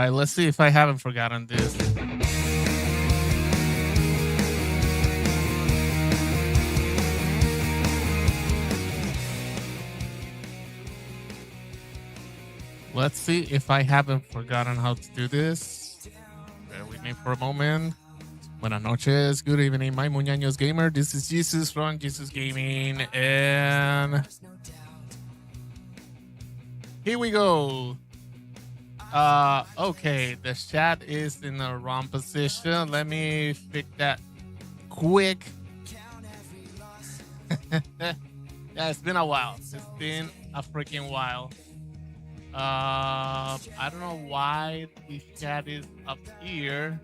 right, let's see if I haven't forgotten this. Let's see if I haven't forgotten how to do this. Bear with me for a moment. Buenas noches, good evening, my Muñaños gamer. This is geeZus from geeZus Gaming, and here we go. Okay, the chat is in the wrong position. Let me fix that quick. Yeah, it's been a while. It's been a freaking while. I don't know why the chat is up here.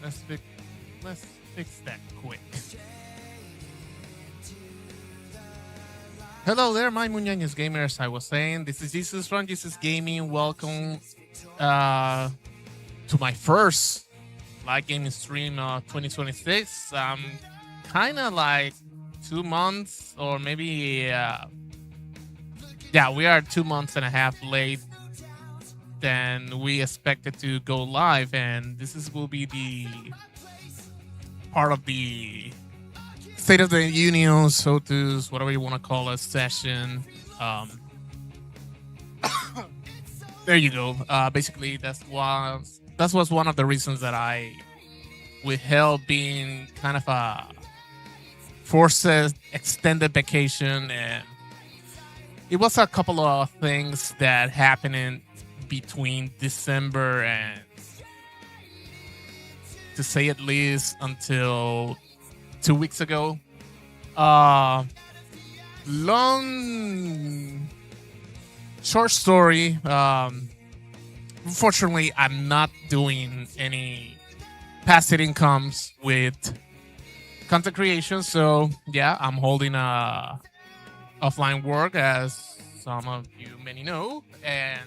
Let's fix that quick. Hello there, my Muñaños gamers. I was saying, this is geeZus from geeZus Gaming. Welcome to my first live gaming stream of 2026. Kind of like 2 months, or maybe yeah, we are 2 months and a half late than we expected to go live, and will be the part of the State of the Union, SOTUS, whatever you want to call it, session. There you go. Basically, that was one of the reasons that I withheld being kind of a forced extended vacation, and it was a couple of things that happened in between December and, to say at least, until 2 weeks ago. Short story. Unfortunately, I'm not doing any passive incomes with content creation, so yeah, I'm holding offline work, as some of you many know. And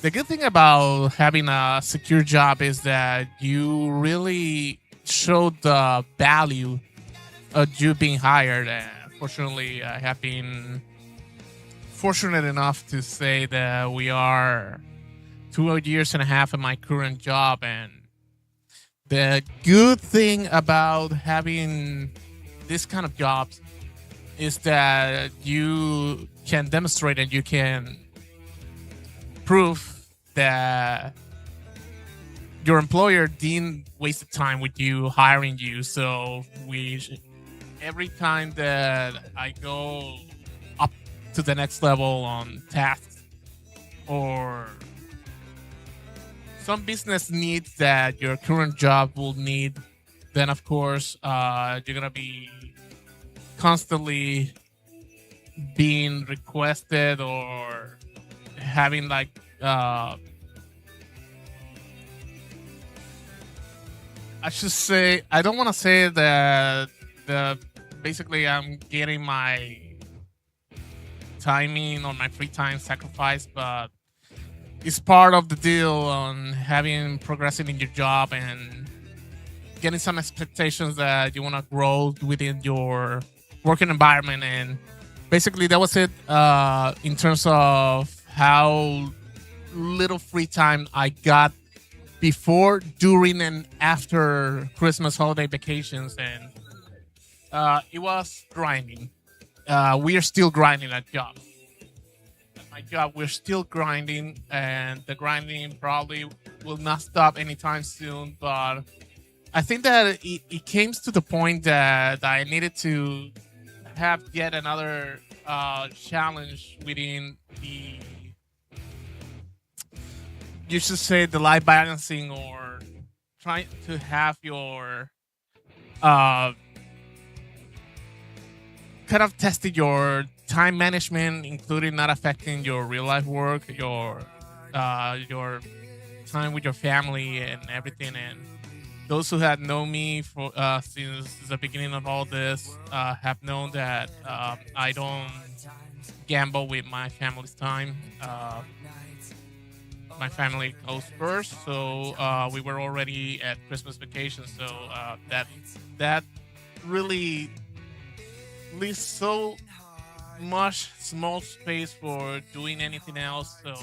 the good thing about having a secure job is that you really show the value of you being hired. And fortunately, I have been fortunate enough to say that we are 2 years and a half in my current job. And the good thing about having this kind of jobs is that you can demonstrate and you can prove that your employer didn't waste the time with you hiring you. So every time that I go up to the next level on tasks, or some business needs that your current job will need, then of course you're gonna be constantly being requested, or having like I should say, I don't want to say that basically I'm getting my timing or my free time sacrificed, but it's part of the deal on progressing in your job and getting some expectations that you want to grow within your working environment. And basically that was it in terms of how little free time I got before, during, and after Christmas holiday vacations. And it was grinding. We are still grinding at job. At my job, we're still grinding, and the grinding probably will not stop anytime soon. But I think that it came to the point that I needed to have yet another challenge within the, you should say, the life balancing, or trying to have your kind of tested your time management, including not affecting your real life work, your time with your family and everything. And those who had known me for since the beginning of all this have known that I don't gamble with my family's time. My family goes first, so we were already at Christmas vacation, so that really leaves so much small space for doing anything else. So,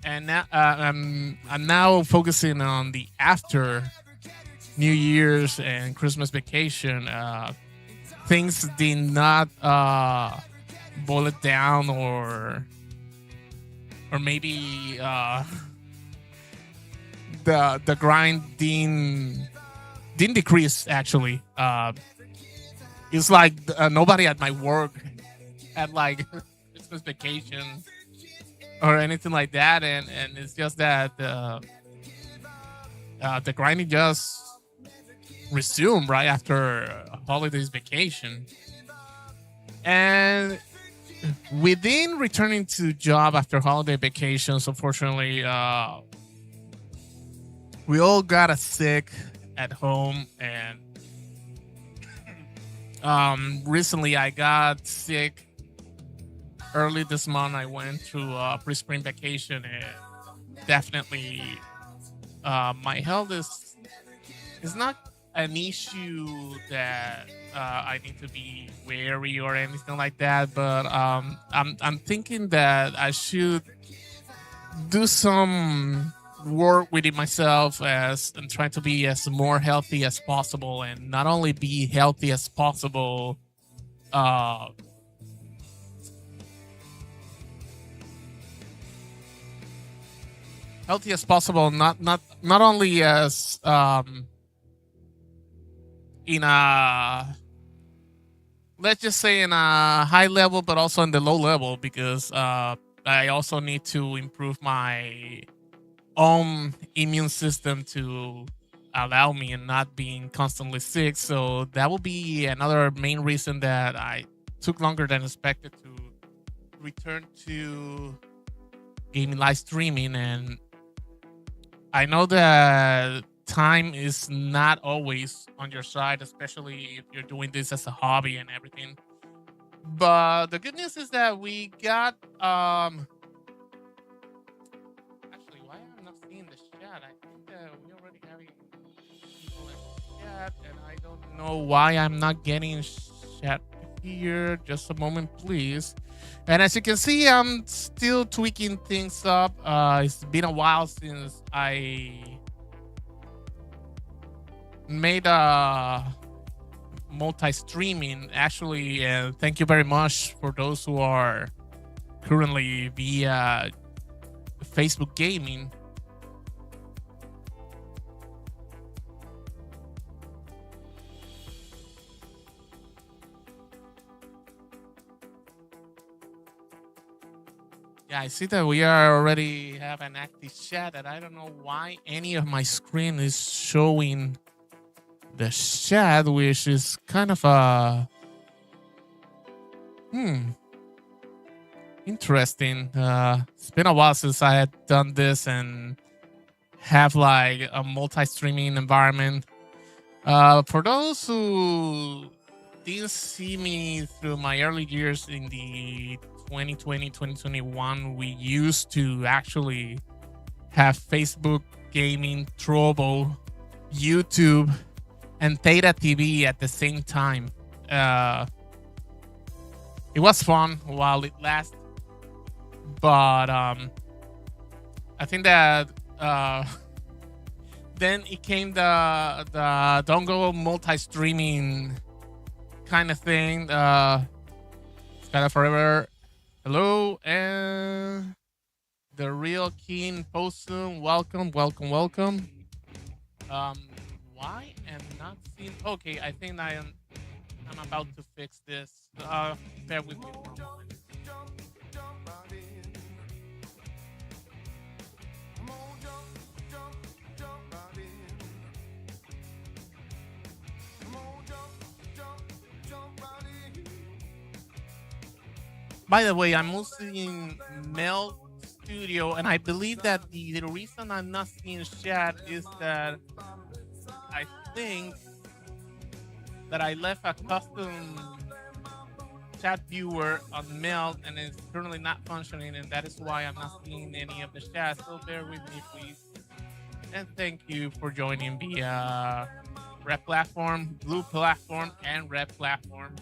and now I'm now focusing on the after New Year's and Christmas vacation. Things did not boil it down, or maybe the grind didn't decrease. Actually, it's like nobody at my work had like Christmas vacation or anything like that, and it's just that the grinding just resumed right after holidays vacation. And within returning to job after holiday vacations, unfortunately, we all got a sick at home, and recently I got sick early this month. I went through pre-spring vacation, and definitely my health is not an issue that I need to be wary or anything like that. But I'm thinking that I should do some work within myself as and trying to be as more healthy as possible, and not only be healthy as possible. Uh, Healthy as possible, not only as in a, let's just say, in a high level, but also in the low level, because I also need to improve my own immune system to allow me and not being constantly sick. So that will be another main reason that I took longer than expected to return to gaming live streaming. And I know that time is not always on your side, especially if you're doing this as a hobby and everything. But the good news is that we got actually, why I'm not seeing the chat? I think that we already having people in the chat, and I don't know why I'm not getting chat here. Just a moment, please. And as you can see, I'm still tweaking things up. It's been a while since I made a multi-streaming. Actually, thank you very much for those who are currently via Facebook Gaming. Yeah, I see that we are already have an active chat, and I don't know why any of my screen is showing the chat, which is kind of a interesting. It's been a while since I had done this and have like a multi-streaming environment. For those who didn't see me through my early years in the 2020, 2021, we used to actually have Facebook Gaming, Trovo, YouTube, and Theta TV at the same time. It was fun while it lasted, but I think that then it came the don't go multi-streaming kind of thing. It's kind of forever. Hello, and the real Keen Postum. Welcome, welcome, welcome. Why am not seeing? Okay, I think I'm about to fix this. Bear with me for a moment. By the way, I'm mostly in Mel Studio, and I believe that the reason I'm not seeing chat is that I think that I left a custom chat viewer on Mel, and it's currently not functioning, and that is why I'm not seeing any of the chat. So bear with me, please. And thank you for joining via Red Platform, Blue Platform, and Red Platform.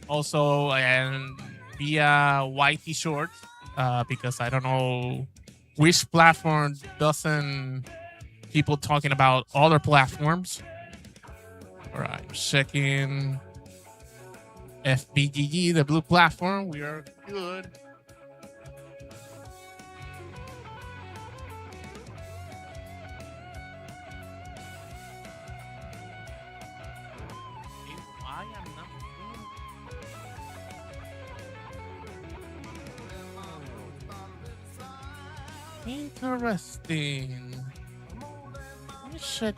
Also, and via YT Shorts, because I don't know which platform doesn't people talking about other platforms. All right, checking FBGG, the blue platform. We are good. Why I'm not interesting. Let me check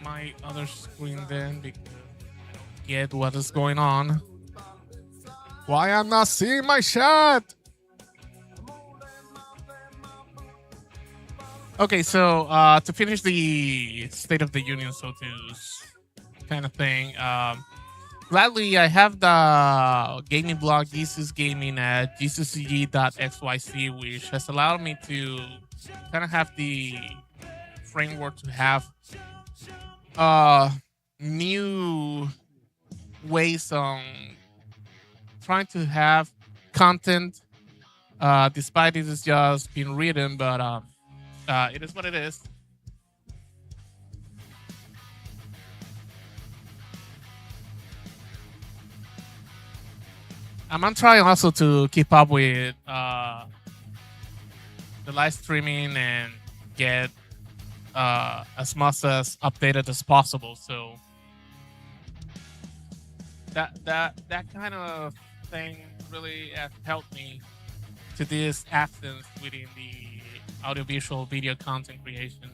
my other screen then because I don't get what is going on. Why I'm not seeing my chat? Okay, so to finish the State of the Union, so to kind of thing. Gladly, I have the gaming blog geeZus Gaming at geezus.xyz, which has allowed me to kind of have the framework to have uh new ways on trying to have content despite it is just being written, but it is what it is. I'm trying also to keep up with the live streaming and get as much as updated as possible. So that kind of thing really has helped me to this absence within the audiovisual video content creation.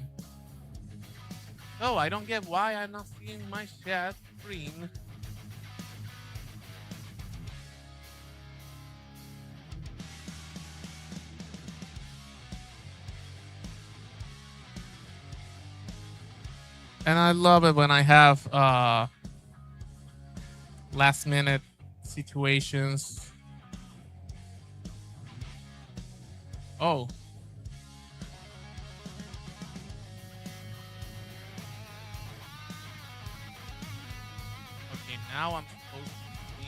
Oh, I don't get why I'm not seeing my chat screen. And I love it when I have last minute situations. Oh. Okay, now I'm supposed to be.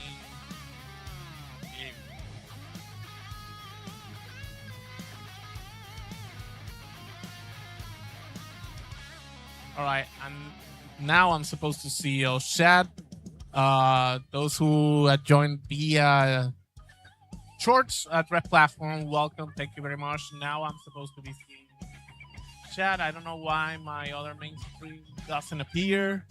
All right, and now I'm supposed to see your chat. Those who joined via shorts at Red Platform, welcome. Thank you very much. Now I'm supposed to be seeing chat. I don't know why my other main screen doesn't appear.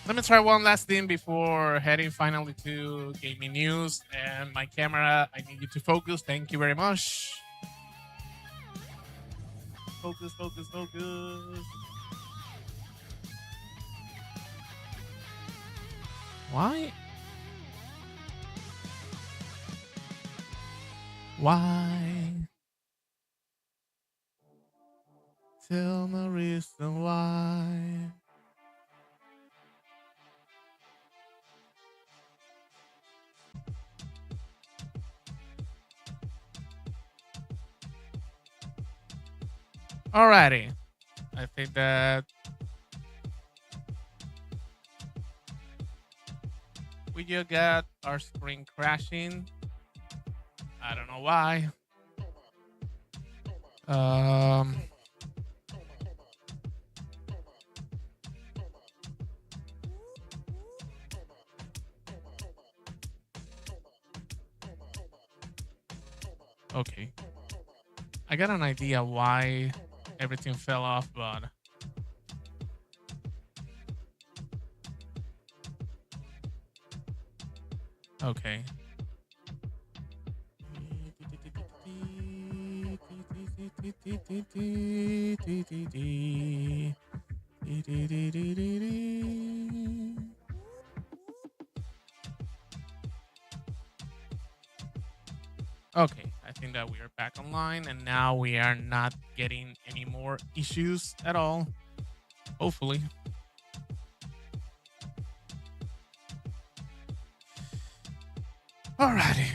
Let me try one last thing before heading finally to gaming news. And my camera, I need you to focus. Thank you very much. Focus, focus, focus. Why? Why? Tell me reason why. Alrighty. I think that we just got our screen crashing. I don't know why. Okay. I got an idea why everything fell off, but okay. Okay, I think that we are back online and now we are not getting any more issues at all. Hopefully. Alrighty.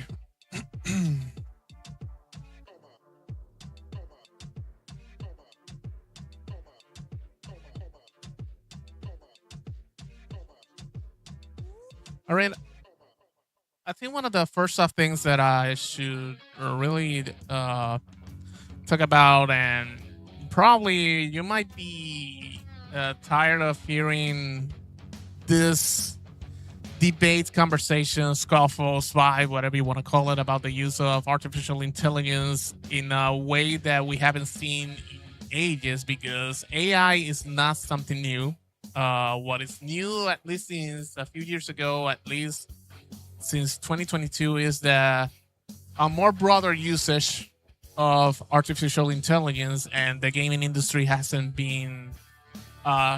All right, I think one of the first off things that I should really talk about, and probably you might be tired of hearing this debate, conversation, scuffle, spy, whatever you want to call it, about the use of artificial intelligence in a way that we haven't seen in ages, because AI is not something new. What is new, at least since a few years ago, at least since 2022, is the a more broader usage of artificial intelligence, and the gaming industry hasn't been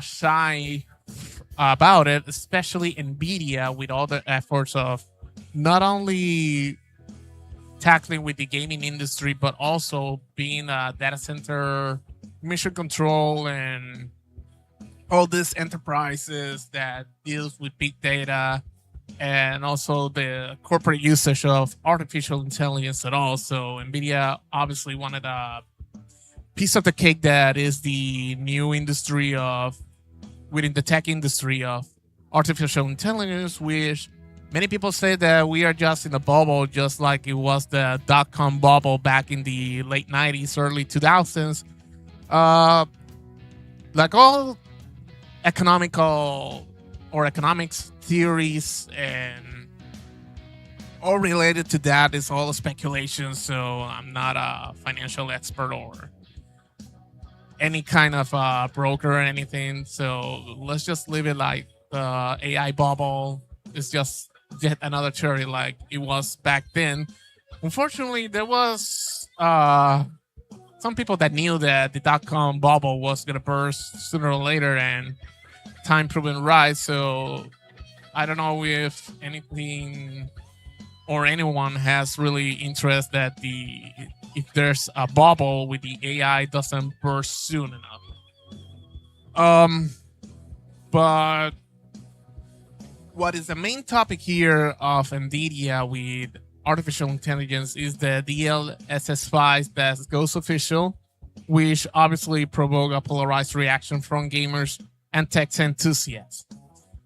shy about it, especially Nvidia, with all the efforts of not only tackling with the gaming industry, but also being a data center mission control and all these enterprises that deals with big data, and also the corporate usage of artificial intelligence at all. So Nvidia obviously wanted a piece of the cake that is the new industry of within the tech industry of artificial intelligence, which many people say that we are just in a bubble, just like it was the dot-com bubble back in the late 90s, early 2000s. Uh, like all economical or economics theories and all related to that is all speculation. So I'm not a financial expert or any kind of broker or anything. So let's just leave it like the AI bubble is just yet another cherry like it was back then. Unfortunately, there was some people that knew that the dot-com bubble was going to burst sooner or later, and time proven right. So I don't know if anything or anyone has really interest that the if there's a bubble with the AI doesn't burst soon enough. Um, but what is the main topic here of Nvidia with artificial intelligence is the DLSS5 that goes official, which obviously provoke a polarized reaction from gamers and tech enthusiasts.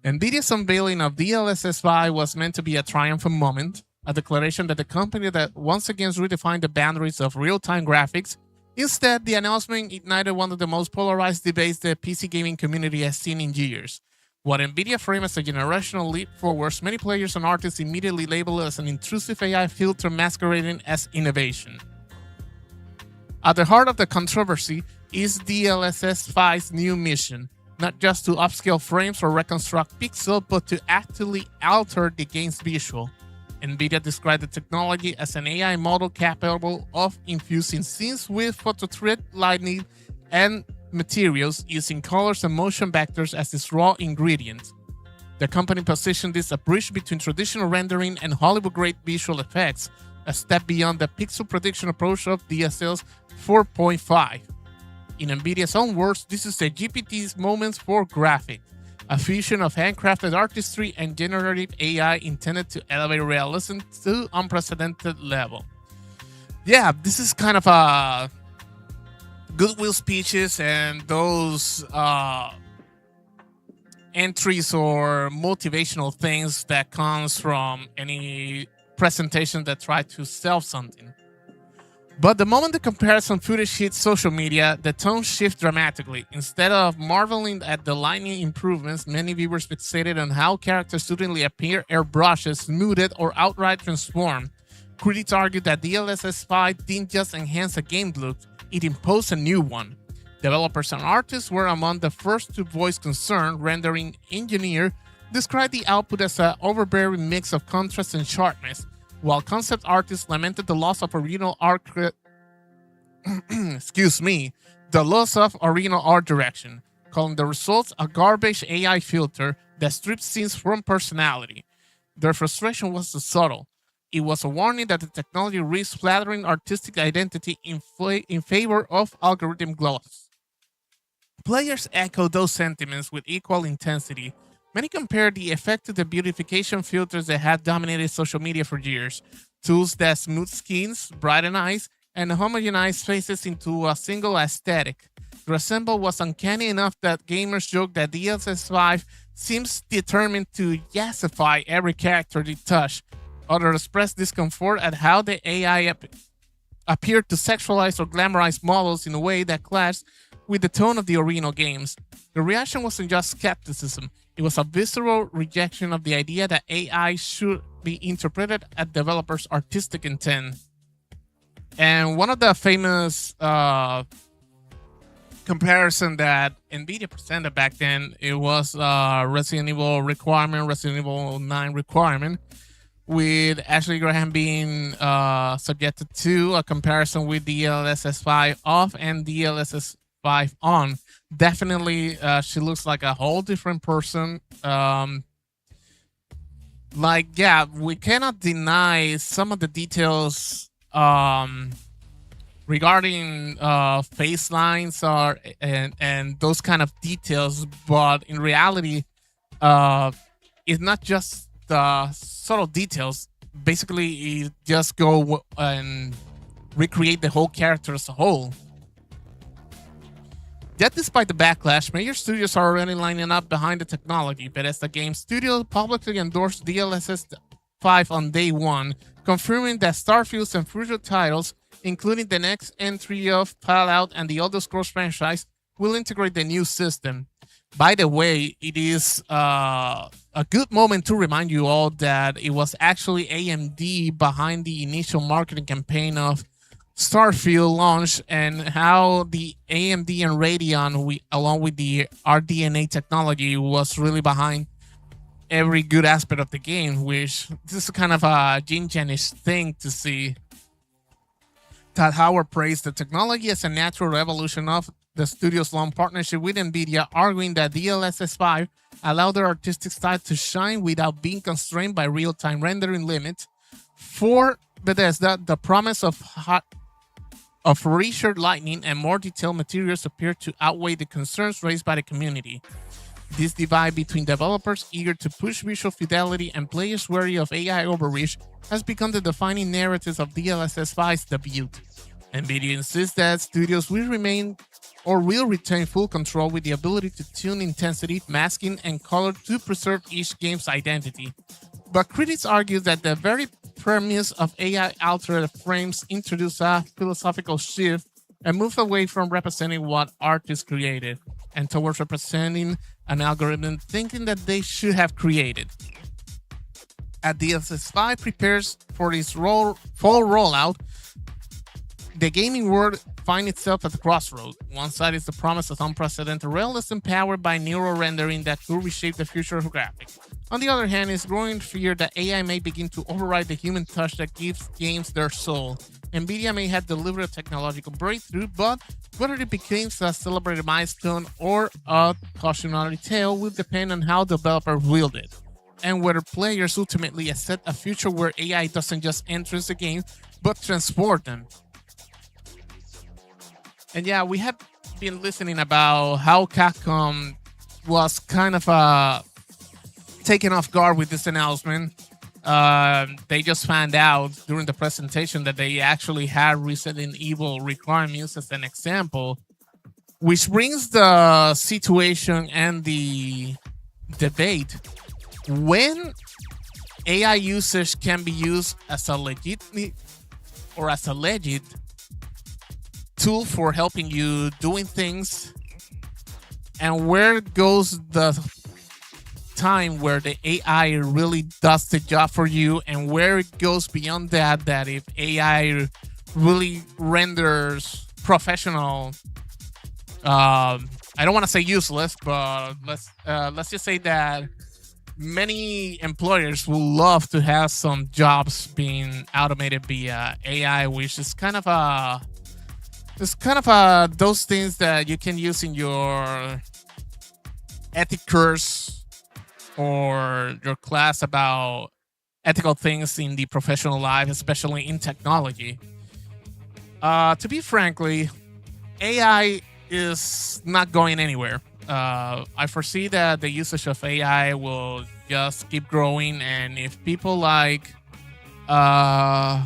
Nvidia's unveiling of DLSS5 was meant to be a triumphant moment, a declaration that the company that once again redefined the boundaries of real-time graphics. Instead, the announcement ignited one of the most polarized debates the PC gaming community has seen in years. What Nvidia framed as a generational leap forward, many players and artists immediately labeled as an intrusive AI filter masquerading as innovation. At the heart of the controversy is DLSS5's new mission, not just to upscale frames or reconstruct pixels, but to actively alter the game's visual. Nvidia described the technology as an AI model capable of infusing scenes with photorealistic lighting and materials, using colors and motion vectors as its raw ingredients. The company positioned this a bridge between traditional rendering and Hollywood-grade visual effects, a step beyond the pixel prediction approach of DSL's 4.5. In Nvidia's own words, this is the GPT's moments for graphics, a fusion of handcrafted artistry and generative AI intended to elevate realism to unprecedented level. Yeah, this is kind of a goodwill speeches and those entries or motivational things that comes from any presentation that try to sell something. But the moment the comparison footage hits social media, the tone shifts dramatically. Instead of marveling at the lighting improvements, many viewers fixated on how characters suddenly appear airbrushed, smoothed, or outright transformed. Critics argued that DLSS 5 didn't just enhance a game look, it imposed a new one. Developers and artists were among the first to voice concern. Rendering engineer described the output as an overbearing mix of contrast and sharpness, while concept artists lamented the loss of original art the loss of original art direction, calling the results a garbage AI filter that strips scenes from personality. Their frustration was subtle. It was a warning that the technology risks flattering artistic identity in favor of algorithm gloss. Players echoed those sentiments with equal intensity. Many compared the effect to the beautification filters that had dominated social media for years. tools that smooth skins, brighten eyes, and homogenize faces into a single aesthetic. The resemble was uncanny enough that gamers joke that DLSS 5 seems determined to yassify every character they touch. Others express discomfort at how the AI appeared to sexualize or glamorize models in a way that clashed with the tone of the original games. The reaction wasn't just skepticism, it was a visceral rejection of the idea that AI should be interpreted as developers' artistic intent. And one of the famous comparison that NVIDIA presented back then, it was Resident Evil requirement, Resident Evil 9 requirement, with Ashley Graham being subjected to a comparison with DLSS 5 off and DLSS 5 on. Definitely, she looks like a whole different person. Yeah, we cannot deny some of the details regarding face lines and those kind of details, but in reality, it's not just the subtle details. Basically, it just go and recreate the whole character as a whole. Yet, despite the backlash, major studios are already lining up behind the technology. Bethesda Game Studios publicly endorsed DLSS 5 on day one, confirming that Starfield's and future titles, including the next entry of Fallout and the Elder Scrolls franchise, will integrate the new system. By the way, it is a good moment to remind you all that it was actually AMD behind the initial marketing campaign of Starfield launch, and how the AMD and Radeon, along with the RDNA technology, was really behind every good aspect of the game, which this is kind of a Jin-Janish thing to see. Todd Howard praised the technology as a natural evolution of the studio's long partnership with NVIDIA, arguing that DLSS 5 allowed their artistic style to shine without being constrained by real-time rendering limits. For Bethesda, the promise of reshared lighting and more detailed materials appear to outweigh the concerns raised by the community. This divide between developers eager to push visual fidelity and players wary of AI overreach has become the defining narratives of DLSS 5's debut. NVIDIA insists that studios will retain full control with the ability to tune intensity, masking, and color to preserve each game's identity. But critics argue that the very premise of AI-altered frames introduce a philosophical shift and move away from representing what artists created and towards representing an algorithm thinking that they should have created. As DLSS 5 prepares for its fall rollout, the gaming world finds itself at the crossroads. One side is the promise of unprecedented realism powered by neural rendering that could reshape the future of graphics. On the other hand, is growing fear that AI may begin to override the human touch that gives games their soul. NVIDIA may have delivered a technological breakthrough, but whether it becomes a celebrated milestone or a cautionary tale will depend on how developers wield it, and whether players ultimately accept a future where AI doesn't just enter the game, but transport them. And yeah, we have been listening about how Capcom was kind of taken off guard with this announcement. They just found out during the presentation that they actually had Resident Evil requirements as an example, which brings the situation and the debate when AI usage can be used as a legitimate or as a legit tool for helping you doing things, and where goes the time where the AI really does the job for you, and where it goes beyond that, that if AI really renders professional, I don't want to say useless, but let's just say that many employers would love to have some jobs being automated via AI, which is kind of those things that you can use in your ethic course or your class about ethical things in the professional life, especially in technology. To be frankly, AI is not going anywhere. I foresee that the usage of AI will just keep growing, and if people like uh,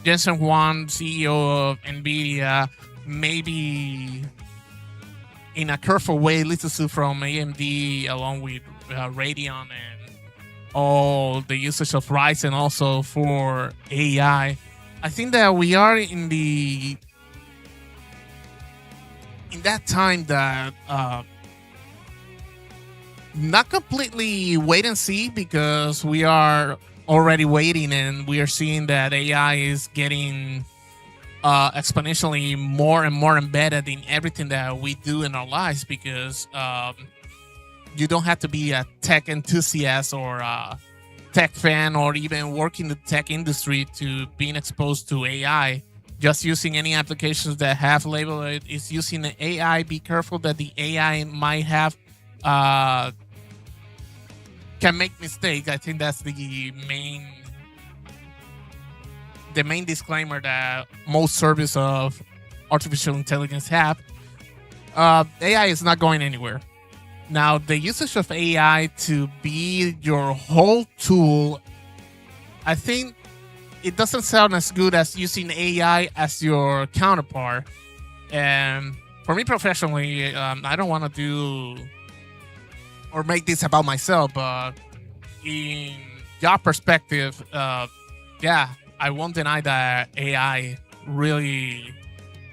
Jensen Huang, CEO of NVIDIA, maybe in a careful way, Litsu from AMD, along with Radeon and all the usage of Ryzen also for AI. I think that we are in that time that not completely wait and see, because we are already waiting and we are seeing that AI is getting exponentially more and more embedded in everything that we do in our lives, because you don't have to be a tech enthusiast or a tech fan or even work in the tech industry to being exposed to AI. Just using any applications that have labeled it is using the AI. Be careful that the AI might have can make mistakes. I think that's the main disclaimer that most service of artificial intelligence have. AI is not going anywhere. Now, the usage of AI to be your whole tool, I think it doesn't sound as good as using AI as your counterpart. And for me professionally, I don't want to do or make this about myself, but in job perspective, yeah, I won't deny that AI really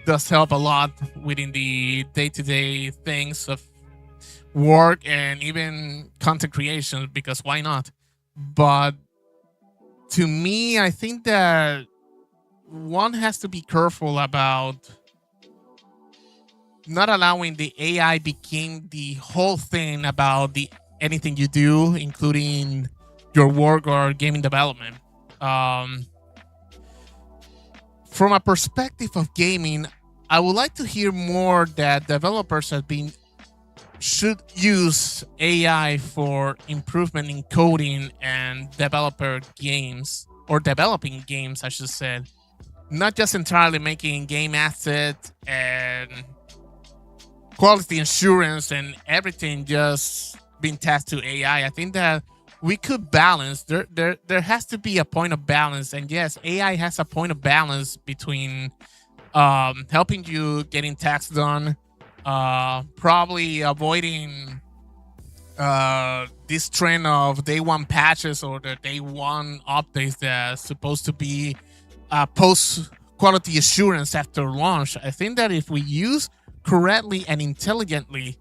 does help a lot within the day-to-day things of work and even content creation, because why not? But to me, I think that one has to be careful about not allowing the AI become the whole thing about the anything you do, including your work or gaming development. From a perspective of gaming, I would like to hear more that developers should use AI for improvement in coding and developing games, I should say. Not just entirely making game assets and quality assurance and everything just being tasked to AI. I think that we could balance. There has to be a point of balance, and yes, AI has a point of balance between helping you getting tasks done, probably avoiding this trend of day one patches or the day one updates that's supposed to be post quality assurance after launch. I think that if we use correctly and intelligently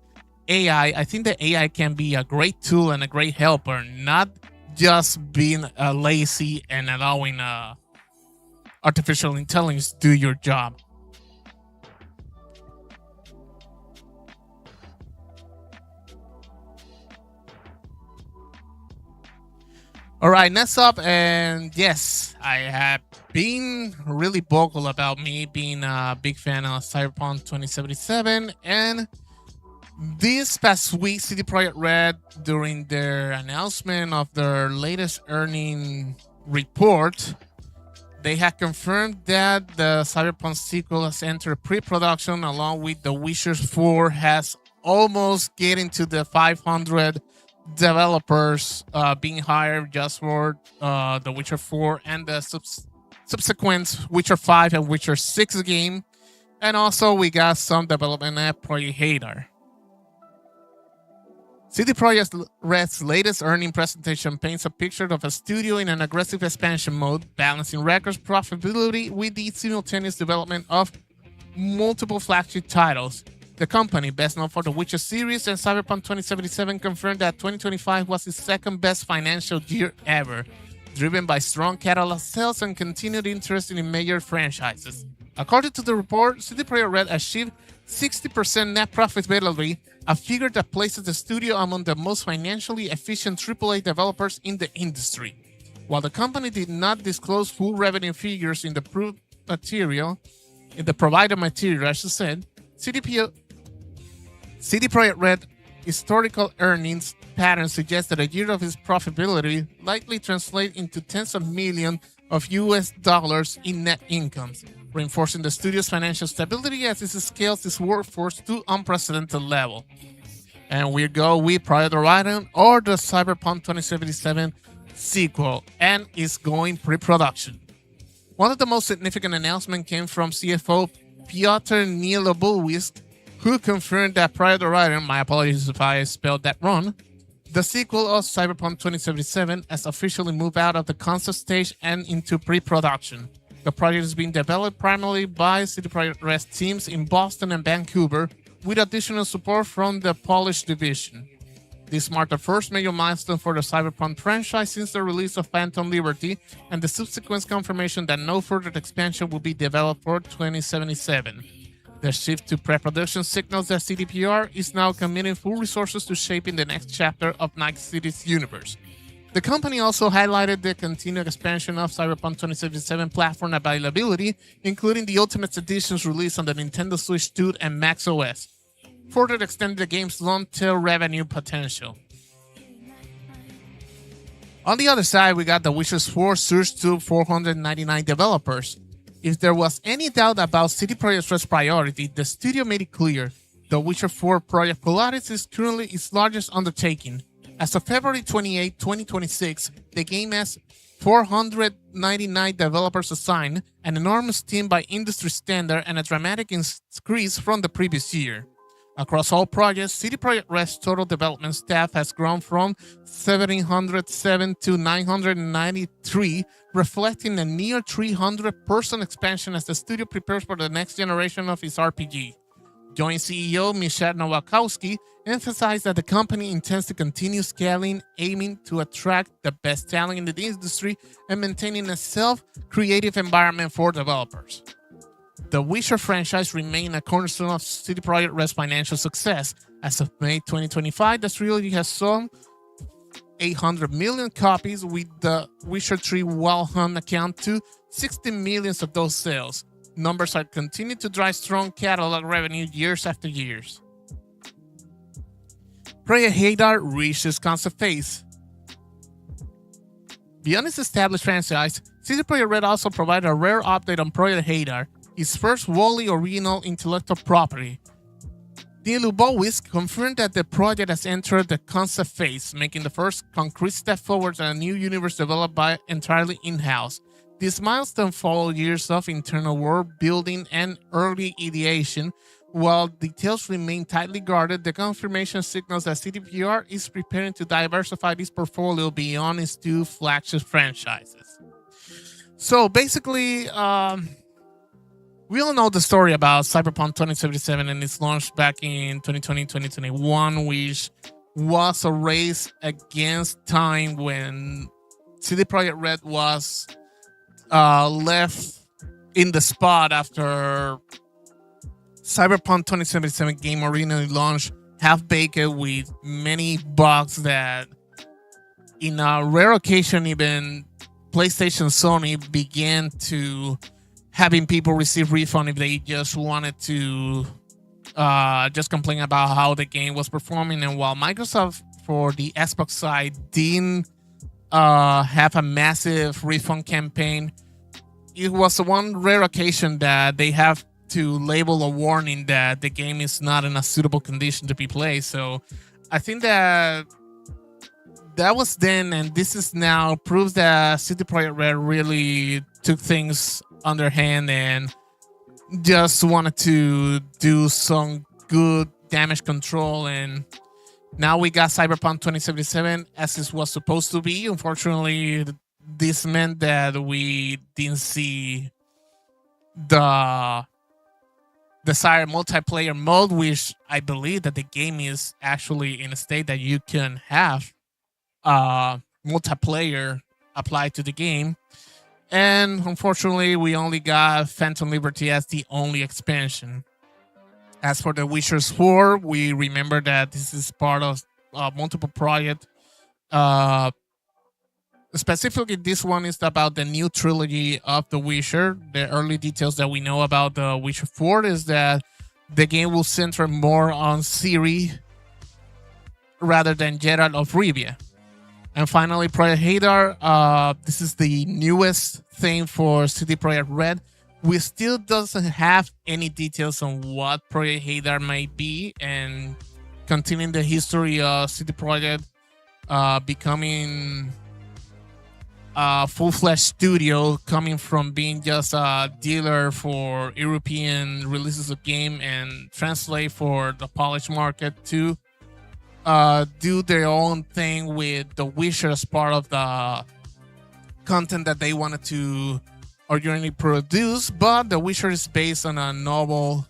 I think that AI can be a great tool and a great helper, not just being lazy and allowing artificial intelligence do your job. All right, next up, and yes, I have been really vocal about me being a big fan of Cyberpunk 2077, and this past week, CD Projekt Red, during their announcement of their latest earning report, they had confirmed that the Cyberpunk sequel has entered pre-production, along with The Witcher 4 has almost getting to the 500 developers being hired just for The Witcher 4 and the subsequent Witcher 5 and Witcher 6 game. And also we got some development at Project Hadar. CD Projekt Red's latest earning presentation paints a picture of a studio in an aggressive expansion mode, balancing records profitability with the simultaneous development of multiple flagship titles. The company, best known for the Witcher series and Cyberpunk 2077, confirmed that 2025 was its second best financial year ever, driven by strong catalog sales and continued interest in major franchises. According to the report, CD Projekt Red achieved 60% net profitability, a figure that places the studio among the most financially efficient AAA developers in the industry. While the company did not disclose full revenue figures in the provided material, I should say, CD Projekt Red historical earnings pattern suggests that a year of its profitability likely translate into tens of millions of US dollars in net incomes, reinforcing the studio's financial stability as it scales its workforce to unprecedented level. And we go with Project Horizon or the Cyberpunk 2077 sequel and is going pre-production. One of the most significant announcements came from CFO Piotr Nielobulwisk, who confirmed that prior to writing, my apologies if I spelled that wrong, the sequel of Cyberpunk 2077 has officially moved out of the concept stage and into pre-production. The project is being developed primarily by CD Projekt Red teams in Boston and Vancouver, with additional support from the Polish division. This marked the first major milestone for the Cyberpunk franchise since the release of Phantom Liberty and the subsequent confirmation that no further expansion will be developed for 2077. The shift to pre-production signals that CDPR is now committing full resources to shaping the next chapter of Night City's universe. The company also highlighted the continued expansion of Cyberpunk 2077 platform availability, including the Ultimate Edition's release on the Nintendo Switch 2 and Mac OS, further extending the game's long-tail revenue potential. On the other side, we got The Witcher 4 surged to 499 developers. If there was any doubt about CD Projekt Red's priority, the studio made it clear. The Witcher 4 Project Polaris is currently its largest undertaking. As of February 28, 2026, the game has 499 developers assigned, an enormous team by industry standard and a dramatic increase from the previous year. Across all projects, CD Projekt Red's total development staff has grown from 1,707 to 993, reflecting a near 300-person expansion as the studio prepares for the next generation of its RPG. Joint CEO Michal Nowakowski emphasized that the company intends to continue scaling, aiming to attract the best talent in the industry and maintaining a self-creative environment for developers. The Witcher franchise remains a cornerstone of CD Projekt Red's financial success. As of May 2025, the trilogy has sold 800 million copies, with the Witcher 3 Wild Hunt account to 60 million of those sales. Numbers are continuing to drive strong catalog revenue years after years. Project Hadar reaches concept phase. Beyond its established franchise, CD Projekt Red also provided a rare update on Project Hadar, its first wholly original intellectual property. Nielubowicz confirmed that the project has entered the concept phase, making the first concrete step forward in a new universe developed by entirely in-house. This milestone followed years of internal world building and early ideation. While details remain tightly guarded, the confirmation signals that CDPR is preparing to diversify its portfolio beyond its two flagship franchises. So basically, we all know the story about Cyberpunk 2077 and its launch back in 2020-2021, which was a race against time when CD Projekt Red was left in the spot after Cyberpunk 2077 game originally launched half-baked with many bugs that, in a rare occasion, even PlayStation Sony began to having people receive refund if they just wanted to just complain about how the game was performing. And while Microsoft, for the Xbox side, didn't have a massive refund campaign, it was one rare occasion that they have to label a warning that the game is not in a suitable condition to be played. So I think that was then, and this is now, proves that CD Projekt Red really took things underhand and just wanted to do some good damage control. And now we got Cyberpunk 2077 as it was supposed to be. Unfortunately, this meant that we didn't see the desired multiplayer mode, which I believe that the game is actually in a state that you can have multiplayer applied to the game. And unfortunately, we only got Phantom Liberty as the only expansion. As for The Witcher 4, we remember that this is part of multiple projects. Specifically, this one is about the new trilogy of The Witcher. The early details that we know about The Witcher 4 is that the game will center more on Ciri rather than Geralt of Rivia. And finally, Project Hadar. This is the newest thing for CD Projekt Red. We still doesn't have any details on what Project Hadar might be, and continuing the history of CD Projekt becoming a full-fledged studio coming from being just a dealer for European releases of game and translate for the Polish market to do their own thing with The Witcher as part of the content that they wanted to originally produce. But The Witcher is based on a novel,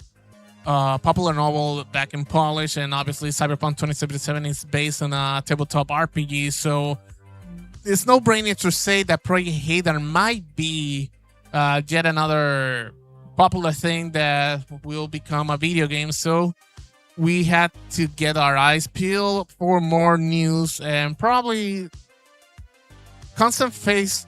popular novel back in Polish, and obviously Cyberpunk 2077 is based on a tabletop RPG. So it's no brainer to say that Project Hater might be yet another popular thing that will become a video game. So we had to get our eyes peeled for more news, and probably constant phase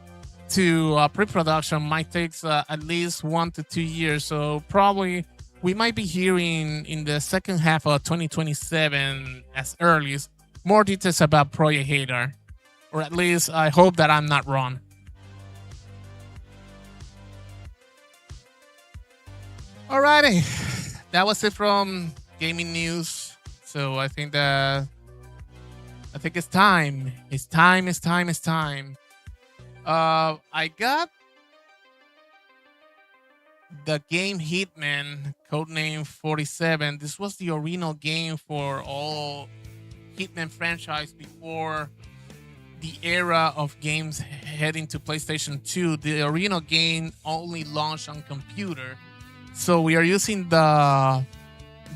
to pre-production might take at least 1 to 2 years. So probably we might be hearing in the second half of 2027 as earliest more details about Project Hater. Or at least I hope that I'm not wrong. Alrighty, that was it from gaming news. So I think it's time. It's time. I got the game Hitman, Codename 47. This was the original game for all Hitman franchise before the era of games heading to PlayStation 2. The original game only launched on computer. So we are using the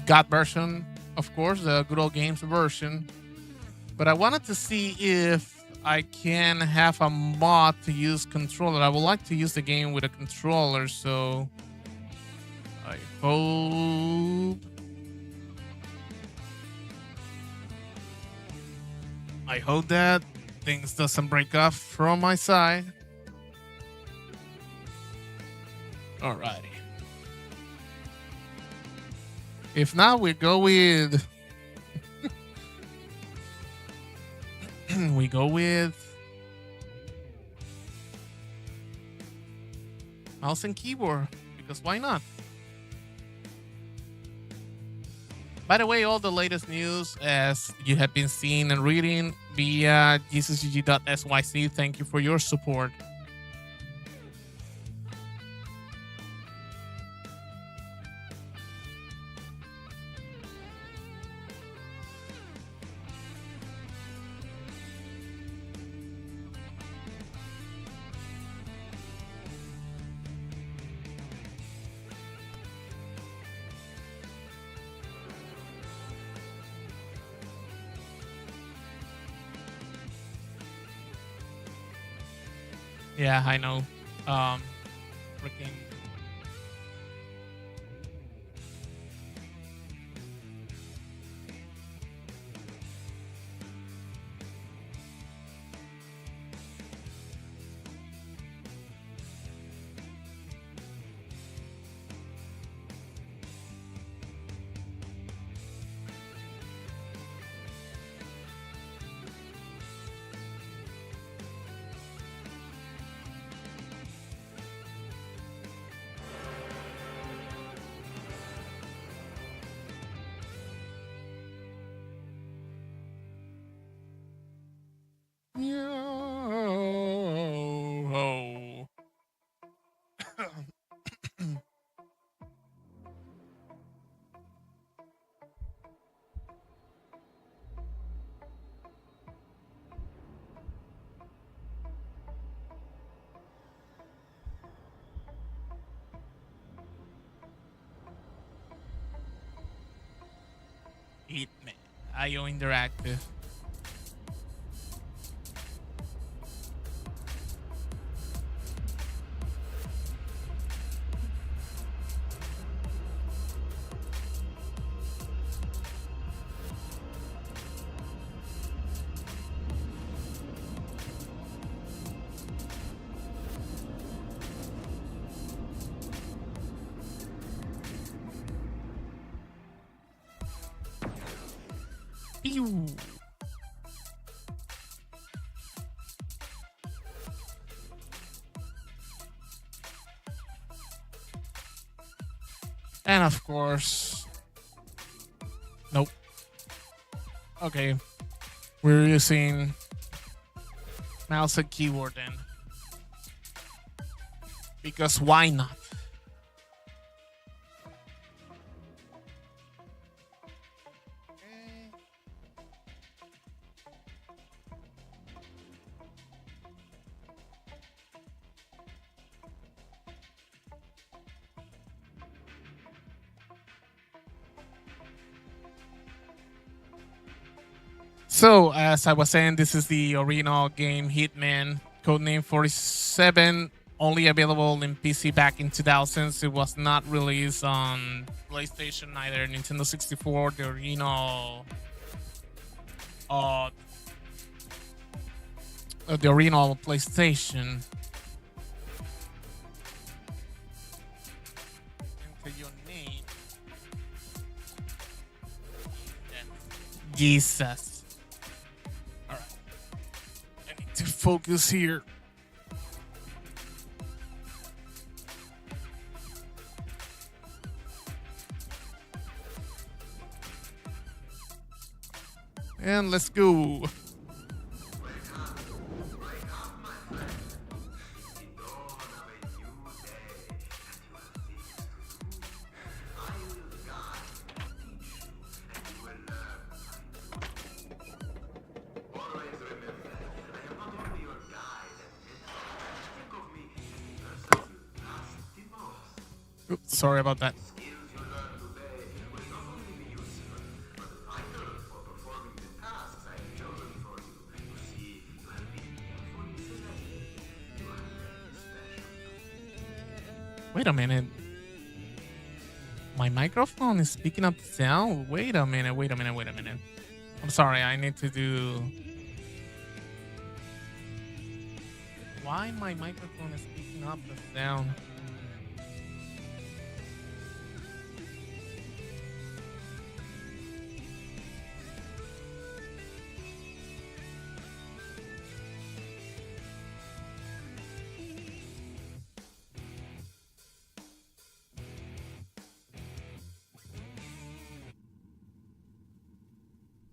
GOT version, of course, the Good Old Games version. But I wanted to see if I can have a mod to use controller. I would like to use the game with a controller, so I hope that things doesn't break off from my side. Alrighty. If not, we go with mouse and keyboard, because why not? By the way, all the latest news, as you have been seeing and reading via geezus.syc. Thank you for your support. Yeah, I know. Freaking. Yo. Hitman. IO Interactive. Pew. And of course, nope. Okay, we're using mouse and keyboard then. because why not? So, as I was saying, this is the original game Hitman, Codename 47, only available in PC back in 2000s. It was not released on PlayStation, either Nintendo 64, the uh, original PlayStation. Enter your name, geeZus. All right, I need to focus here. And let's go. Oops, sorry about that. Wait a minute. My microphone is picking up sound? Wait a minute. I'm sorry, I need to do... Why my microphone is picking up the sound?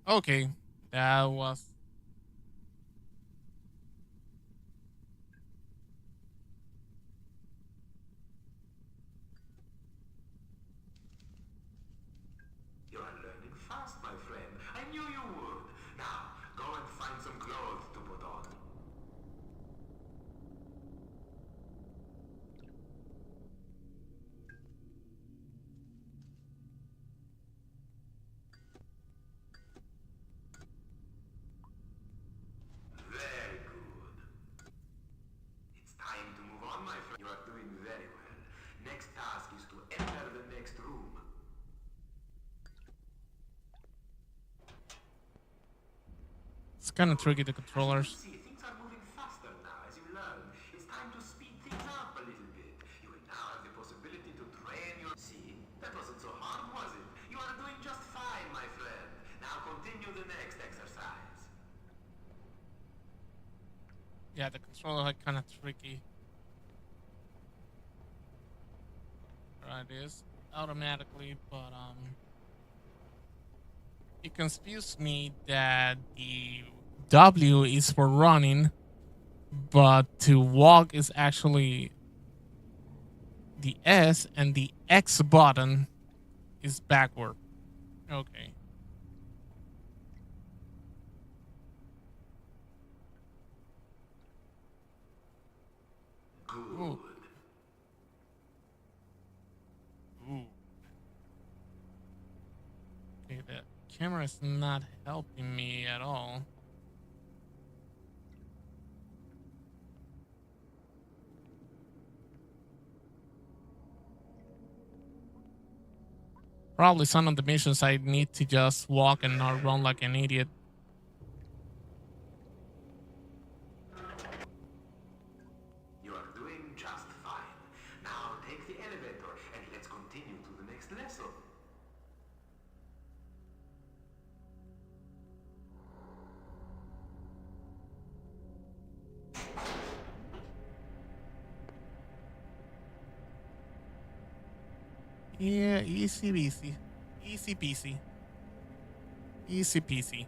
Okay, that was... You are learning fast, my friend. I knew you would. Now, go and find some clothes to put on. Very good. It's time to move on, my friend. You are doing very well. Next task is to enter the next room. It's kind of tricky, the controllers. See, things are moving faster now as you learn. It's time to speed things up a little bit. You will now have the possibility to train your... See, that wasn't so hard, was it? You are doing just fine, my friend. Now continue the next exercise. Yeah, the controller are kind of tricky. Right, it is automatically, but it confuses me that the W is for running, but to walk is actually the S, and the X button is backward. Okay. Good. Ooh. Ooh. Okay, the camera is not helping me at all. Probably some of the missions I need to just walk and not run like an idiot. You are doing just fine. Now take the elevator and let's continue to the next lesson. Yeah, easy peasy. Easy peasy. Easy peasy.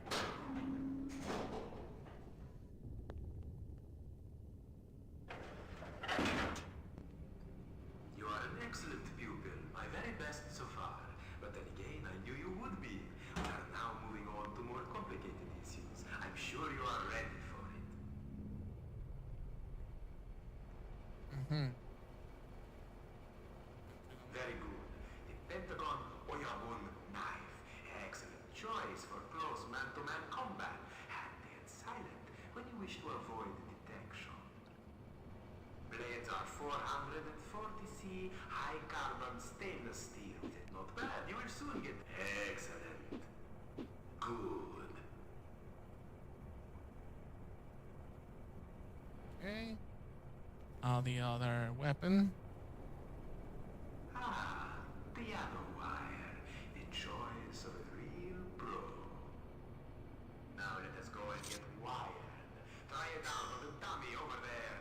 Hmm. Very good. The Pentagon Oyamun knife. Excellent choice for close man-to-man combat. Handy and silent when you wish to avoid detection. Blades are 440C high-carbon stainless steel. Not bad. You will soon get... Excellent. Good. Okay. The other weapon. Ah, piano wire. The choice of a real pro. Now let us go and get wired. Try it out on the dummy over there.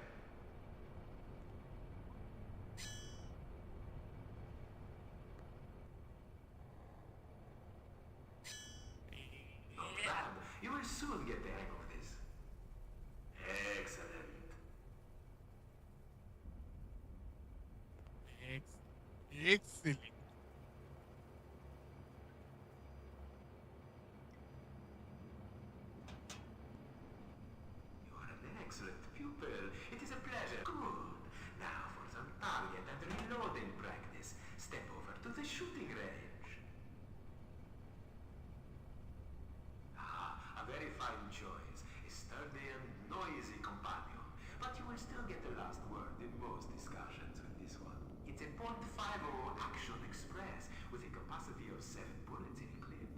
Not bad. You will soon get the hang of this. Excellent. Excellent. You are an excellent pupil. It is a pleasure. Good. Now for some target and reloading practice. Step over to the shooting range. Ah, a very fine choice. A sturdy and noisy companion. But you will still get the last word in most discussions with this one. It's a .50 Action Express with a capacity of 7 bullets in a clip.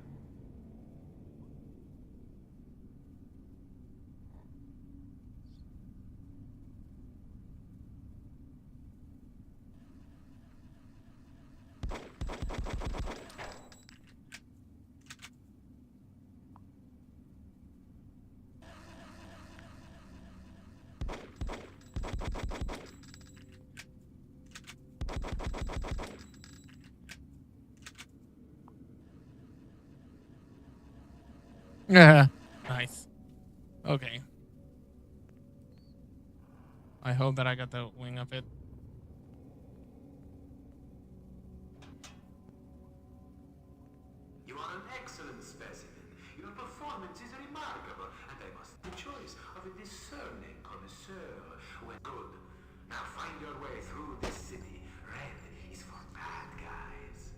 Yeah. Nice. Okay. I hope that I got the wing of it. You are an excellent specimen. Your performance is remarkable, and I must the choice of a discerning connoisseur. Well, good. Now find your way through this city. Red is for bad guys.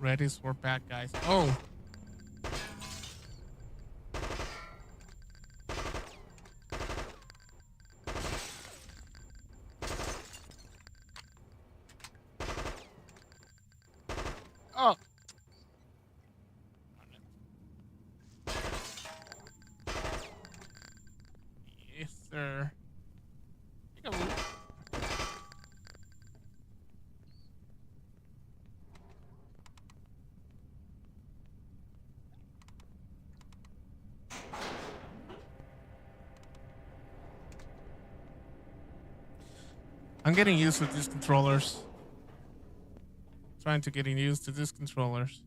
Red is for bad guys. Oh. Oh. Yes, sir. I'm getting used to these controllers. Trying to getting used to these controllers.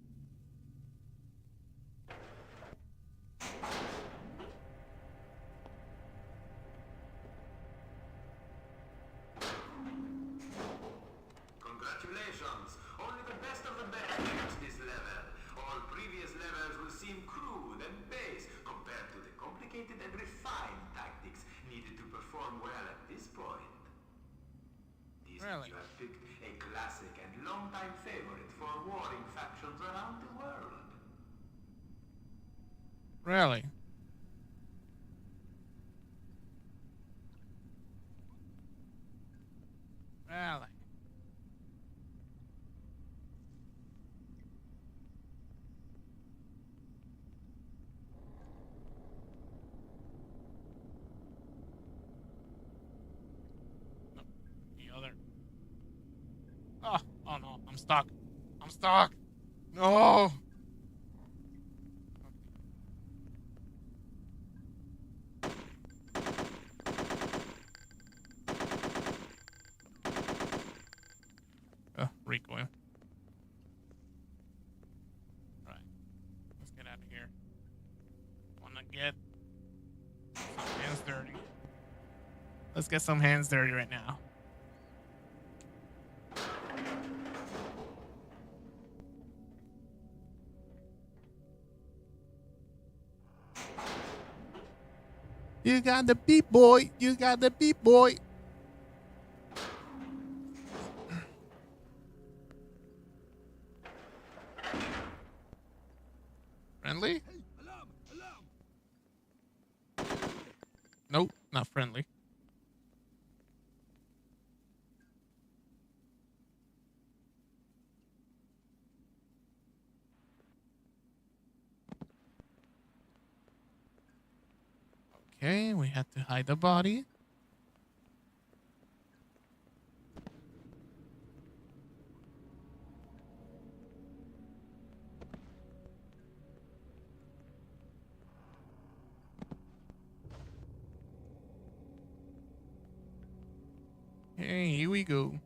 Congratulations! Only the best of the best reach this level. All previous levels will seem crude and base compared to the complicated and refined tactics needed to perform well at this point. Really? You have picked a classic and long-time favorite for warring factions around the world. Really? Really? No, the other. Oh, oh no, I'm stuck. I'm stuck. No. Recoil. hands dirty. Let's get some hands dirty right now. You got the beat, boy. You got the beat, boy. Friendly? Nope, not friendly. Okay, we had to hide the body. Hey, here we go.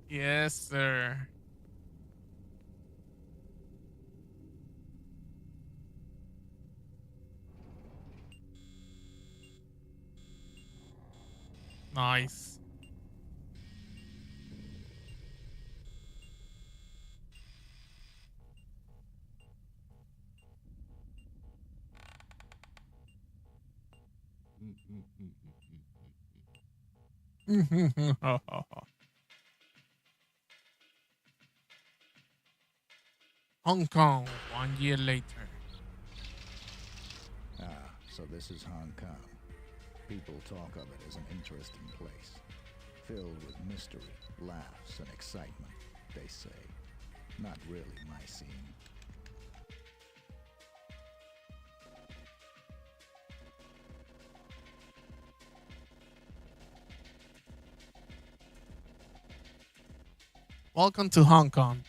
Yes, sir. Nice. Hong Kong, 1 year later. So this is Hong Kong. People talk of it as an interesting place, filled with mystery, laughs, and excitement, they say. Not really my scene. Welcome to Hong Kong.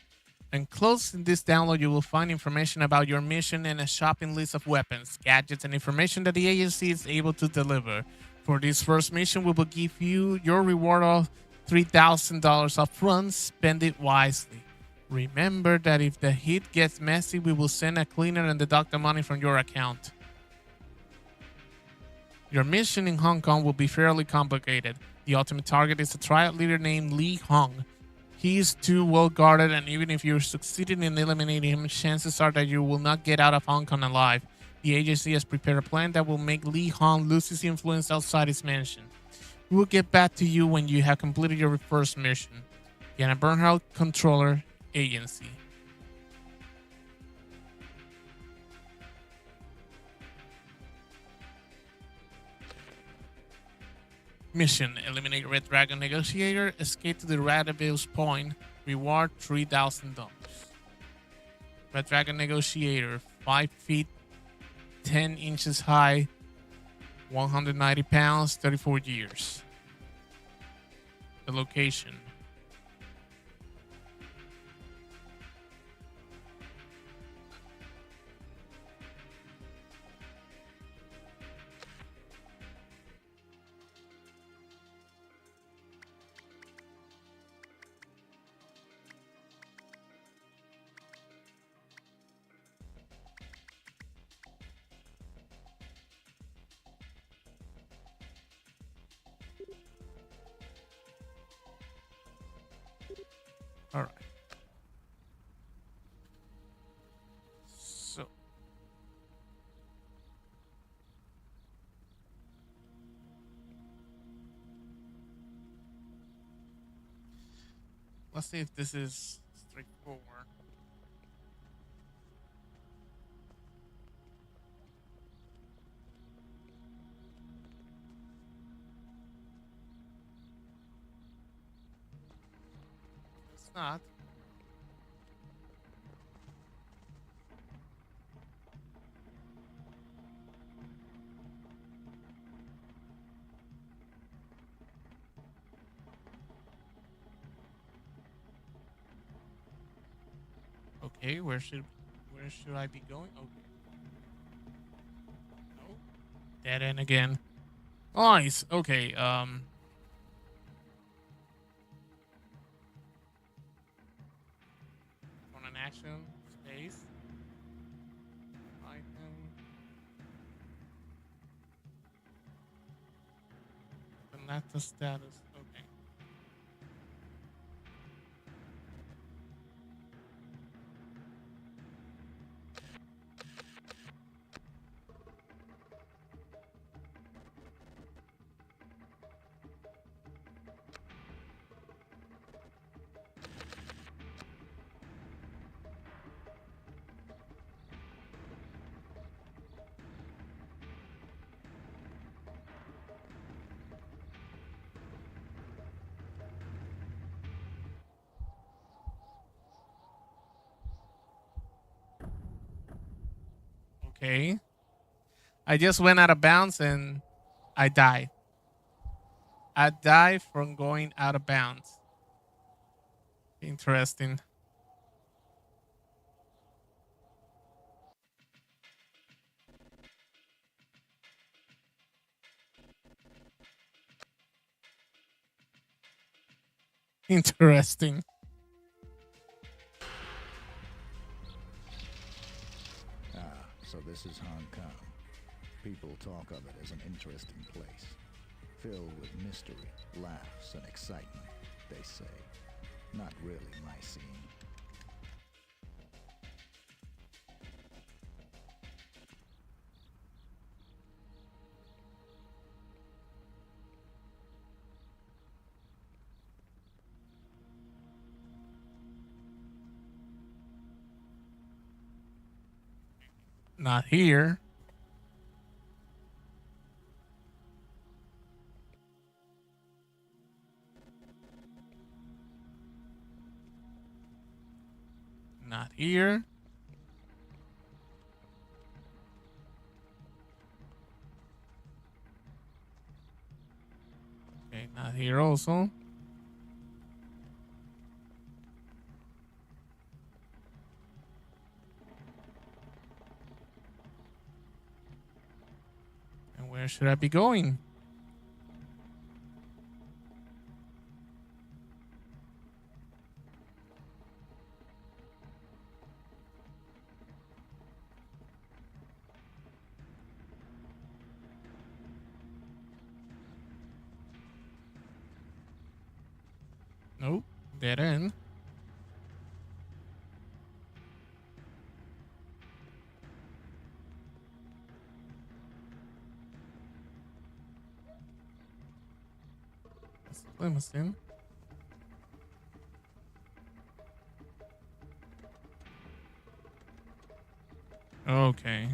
Enclosed in this download, you will find information about your mission and a shopping list of weapons, gadgets, and information that the agency is able to deliver. For this first mission, we will give you your reward of $3,000 up front. Spend it wisely. Remember that if the hit gets messy, we will send a cleaner and deduct the money from your account. Your mission in Hong Kong will be fairly complicated. The ultimate target is a triad leader named Li Hong. He is too well guarded, and even if you succeeded in eliminating him, chances are that you will not get out of Hong Kong alive. The agency has prepared a plan that will make Li Hong lose his influence outside his mansion. We will get back to you when you have completed your first mission. Yana Bernhardt, Controller, Agency. Mission: eliminate Red Dragon Negotiator, escape to the Radavil's Point, reward $3,000. Red Dragon Negotiator, 5 feet 10 inches high, 190 pounds, 34 years. The location: all right. So let's see if this is straightforward. It's not. Okay, where should I be going? Okay. No. Dead end again. Nice. Okay. On an action space. Item. And that's the status. Okay. Okay. I just went out of bounds and I died. I died from going out of bounds. Interesting. Interesting. Ah, so this is Hong Kong. People talk of it as an interesting place, filled with mystery, laughs, and excitement, they say. Not really my scene. Not here. Not here. Okay, not here also. And where should I be going? Nope. Dead end. That's the limousine. Okay.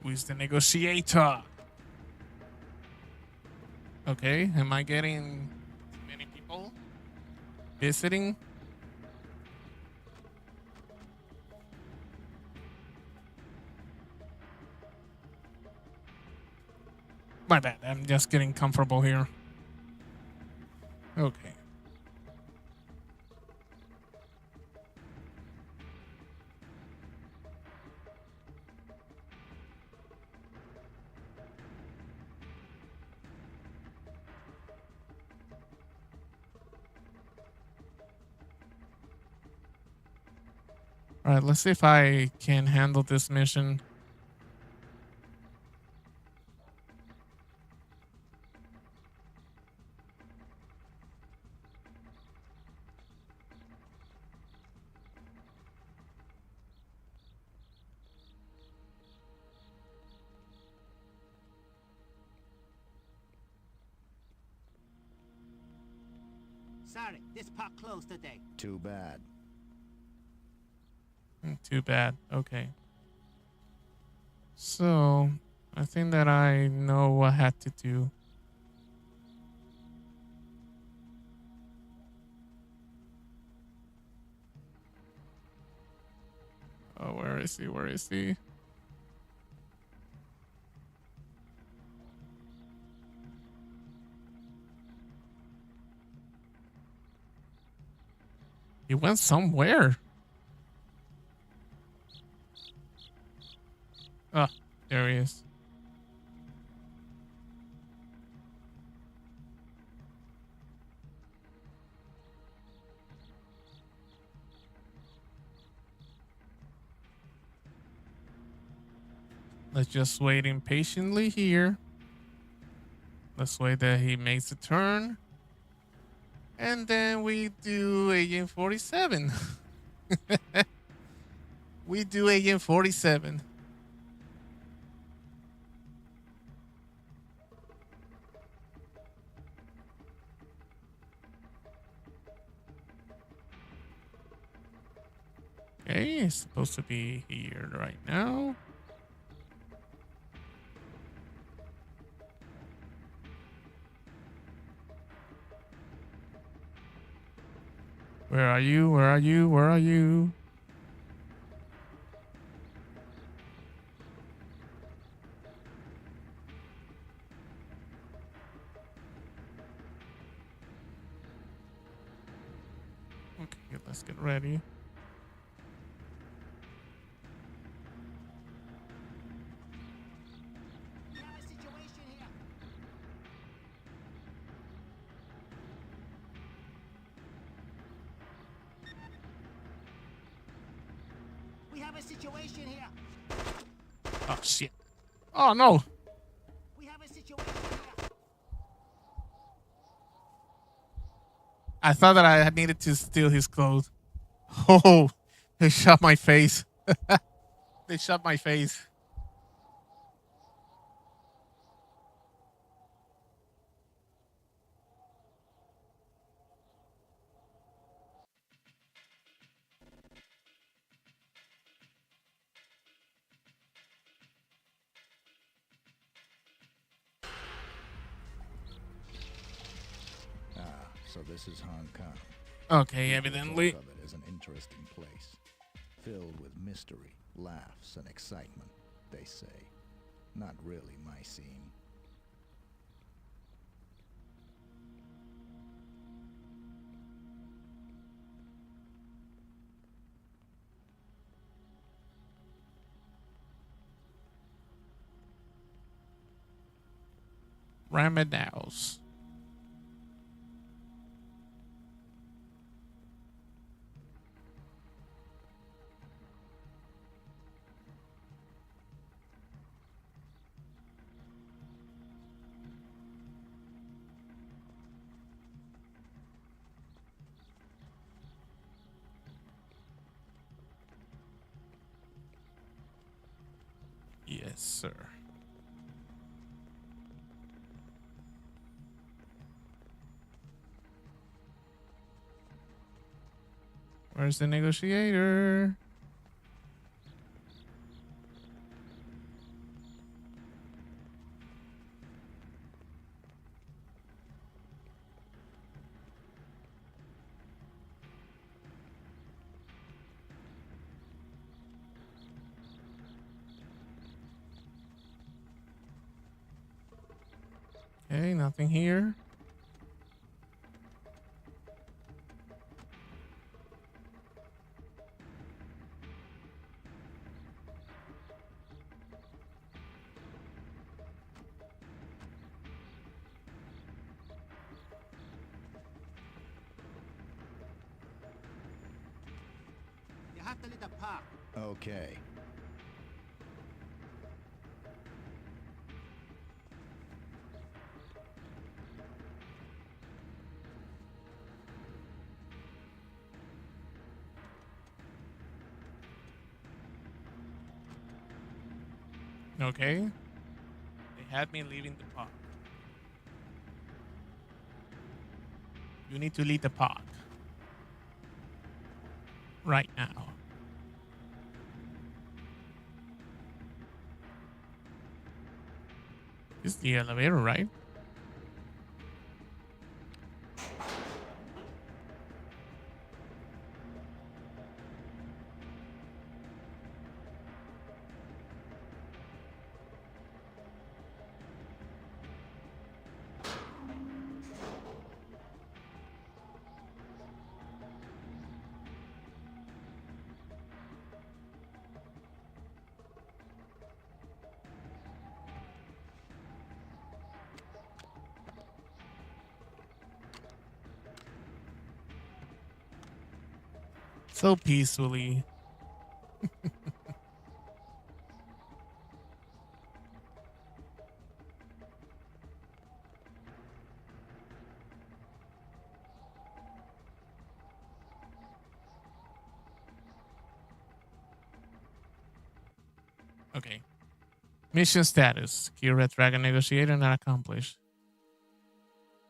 Who is the negotiator? Okay, am I getting many people visiting? My bad, I'm just getting comfortable here. Okay. All right, let's see if I can handle this mission. Sorry, this park closed today. Too bad. Too bad. Okay. So, I think that I know what I had to do. Oh, where is he? Where is he? He went somewhere. Ah, there he is. Let's just wait impatiently here. Let's wait that he makes a turn. And then we do Agent 47. We do Agent 47. Okay, it's supposed to be here right now. Where are you? Where are you? Where are you? Okay, let's get ready. We have a situation here. We have a situation here. Oh, shit. Oh, no. We have a situation here. I thought that I needed to steal his clothes. Oh, they shot my face. They shot my face. So this is Hong Kong. Okay, People evidently. talk of it as an interesting place, filled with mystery, laughs, and excitement, they say. Not really my scene. Ramadaus. Yes, sir. Where's the negotiator? Okay, nothing here. You have to leave the park. Okay. Okay. They had me leaving the park. You need to lead the pack right now. This is the elevator, right? So peacefully. Okay. Mission status. Key Red Dragon Negotiator not accomplished.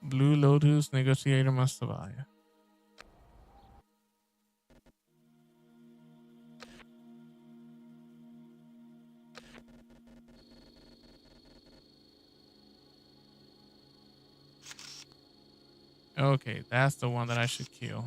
Blue Lotus Negotiator must survive. Okay, that's the one that I should kill.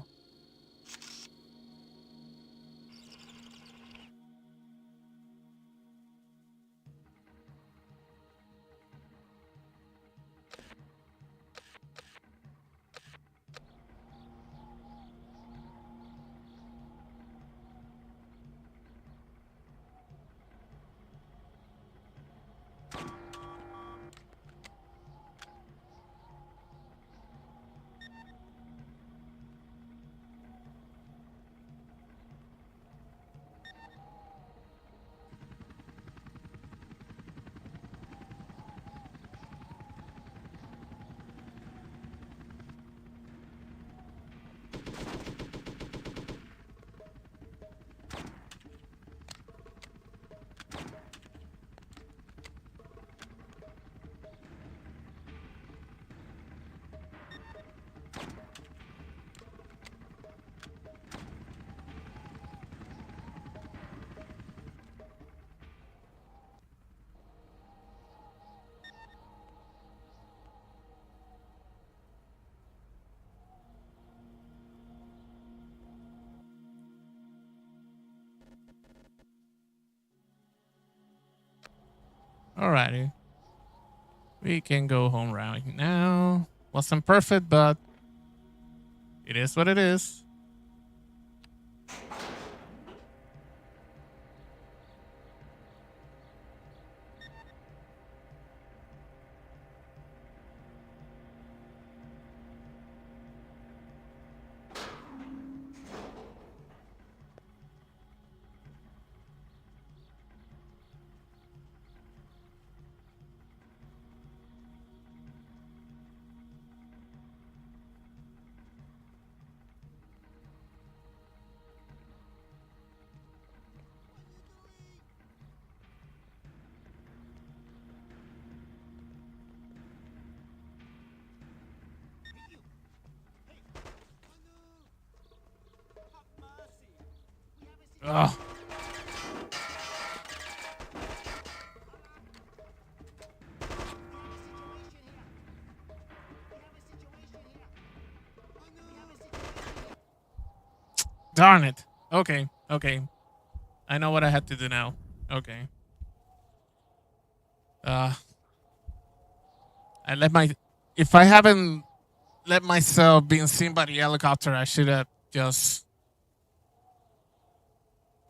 Alrighty. We can go home right now. Wasn't perfect, but it is what it is. Ugh. Darn it. Okay, okay. I know what I had to do now. Okay. Uh I let my if I haven't let myself being seen by the helicopter, I should have just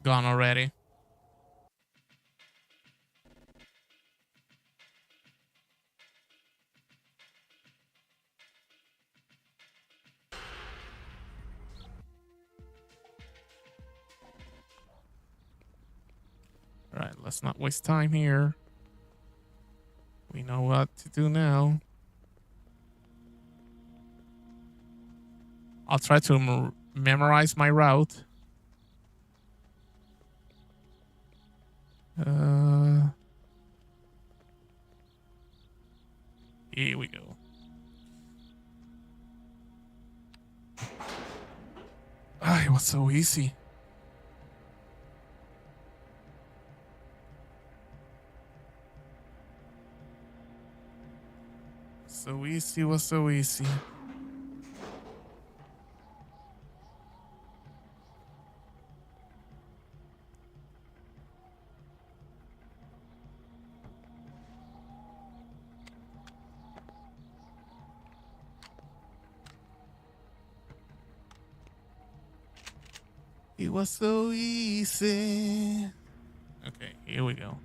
gone already. All right, let's not waste time here. We know what to do now. I'll try to memorize my route. Here we go. was so easy. So easy was so easy. It was so easy. Okay, here we go.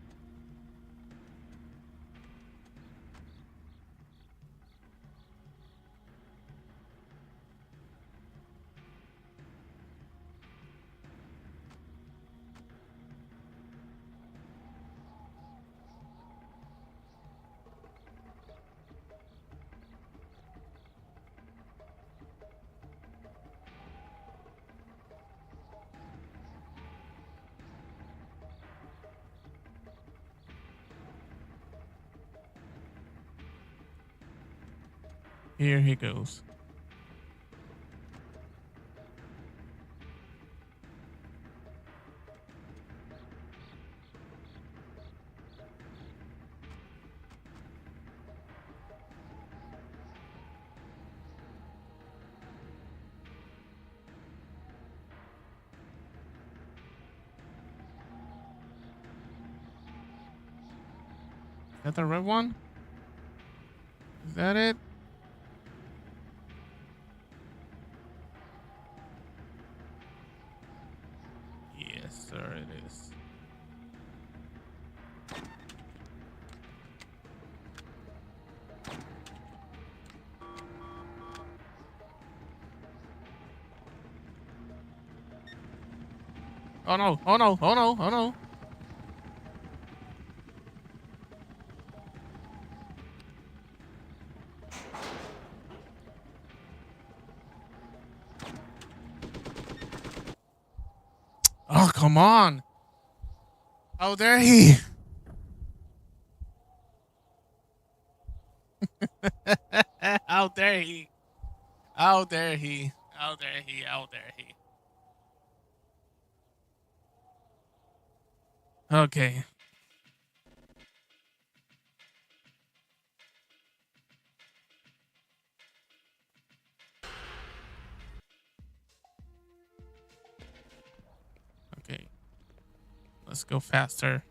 Here he goes. Is that the red one? Is that it? Yes, sir, it is. Oh no, oh no, oh no, oh no. Oh, come on. How dare he? How dare he? How dare he? How dare he? How dare he? Okay. Okay. Let's go faster.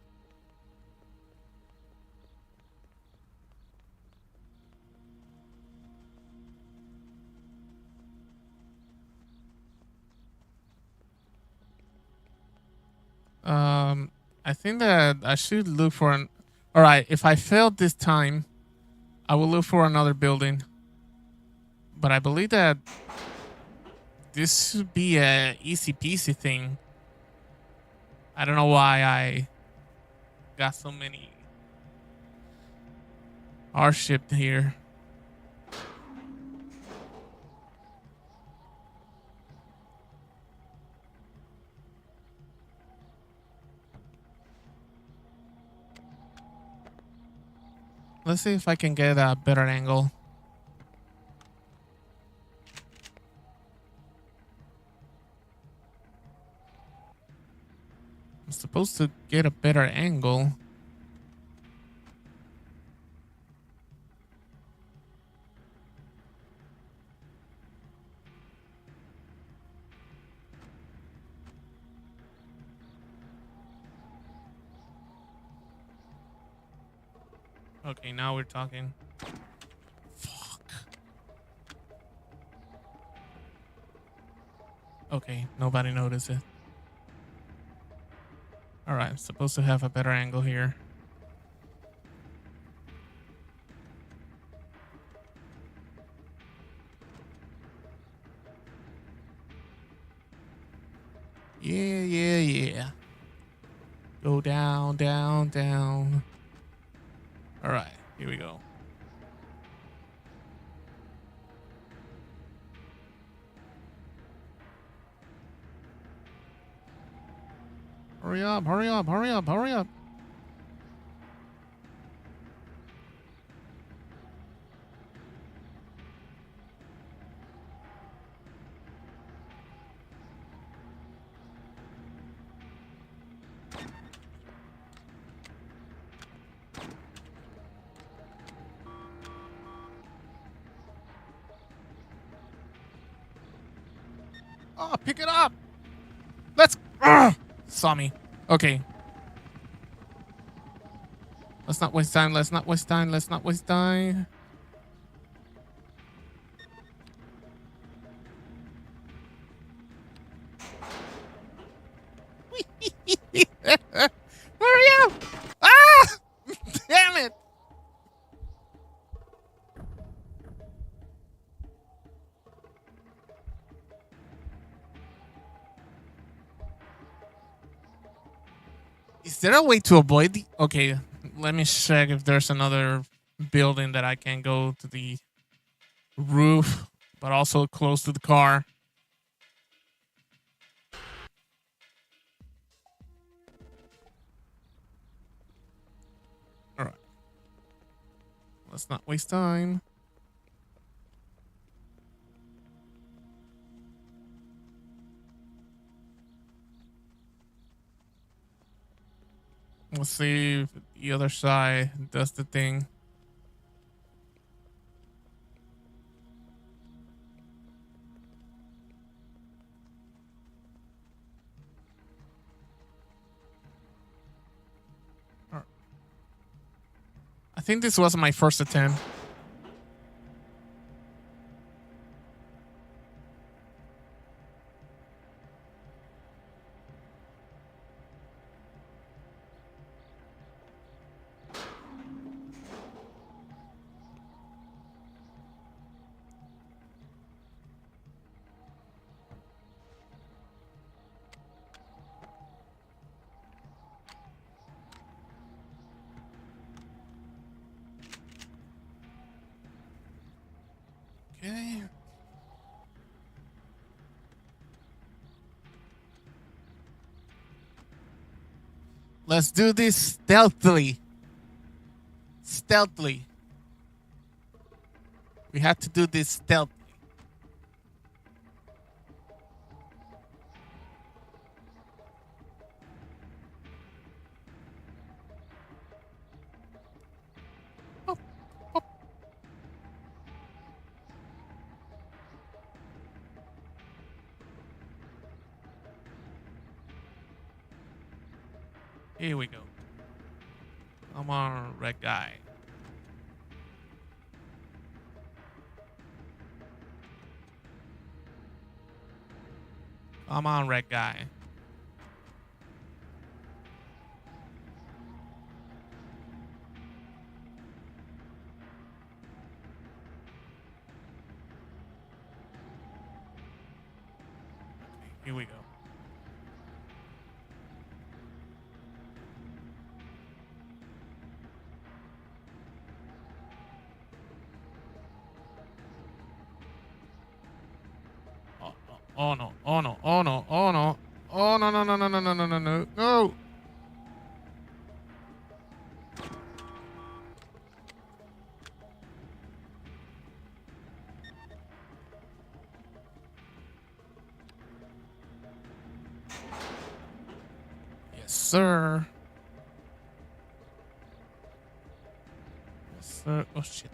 I think that I should look for an. All right, if I failed this time, I will look for another building. But I believe that this should be a easy peasy thing. I don't know why I got so many hardship here. Let's see if I can get a better angle. I'm supposed to get a better angle. Okay, now we're talking. Fuck. Okay, nobody noticed it. All right, I'm supposed to have a better angle here. Yeah, yeah, yeah. Go down, down, down. All right, here we go. Hurry up, hurry up, hurry up, hurry up. Oh, pick it up. Let's. Saw me. Okay. Let's not waste time. Let's not waste time. Let's not waste time. Hurry up! Ah! Damn it! Is there a way to avoid the... Okay, let me check if there's another building that I can go to the roof, but also close to the car. All right. Let's not waste time. Let's see if the other side does the thing. I think this was my first attempt. Okay. Let's do this stealthily. Stealthily. We have to do this stealthily. Oh, oh. Here we go. Come on, red guy. Come on, red guy. Okay, here we go. Oh no, oh no, oh no, oh no. Oh no no no no no no no no no no. Yes, sir. Yes, sir. Oh shit.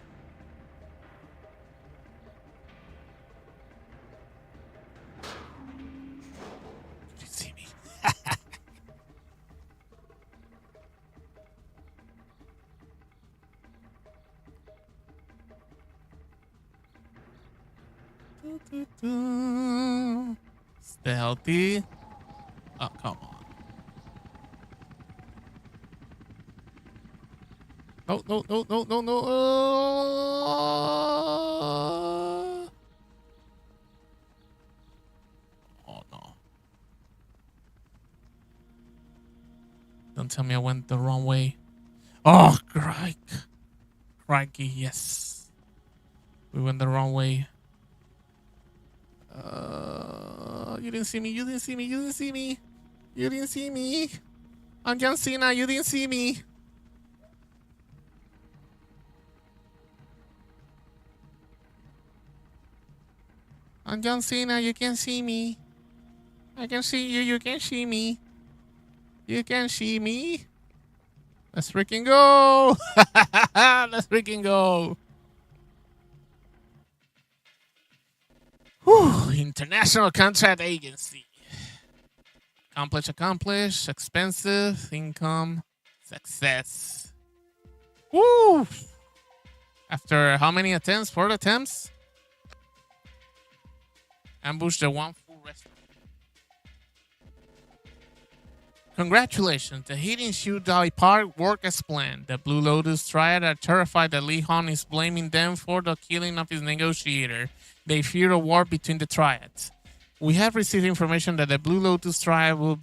Did you see me? Stealthy. Oh, come on. No, no, no, no, no, no. Oh, no. Don't tell me I went the wrong way. Oh, crike. Crikey, yes. We went the wrong way. You didn't see me. You didn't see me. You didn't see me. You didn't see me. I'm John Cena. You didn't see me. I'm John Cena. You can see me. I can see you. You can see me. You can see me. Let's freaking go. Let's freaking go. Whew, International Contract Agency. Accomplish, expensive, income, success. Woo! After how many attempts? 4 attempts? Ambush the one full restaurant. Congratulations, the Hidden Shoe Dolly Park worked as planned. The Blue Lotus Triad are terrified that Lee Han is blaming them for the killing of his negotiator. They fear a war between the Triads. We have received information that the Blue Lotus Triad will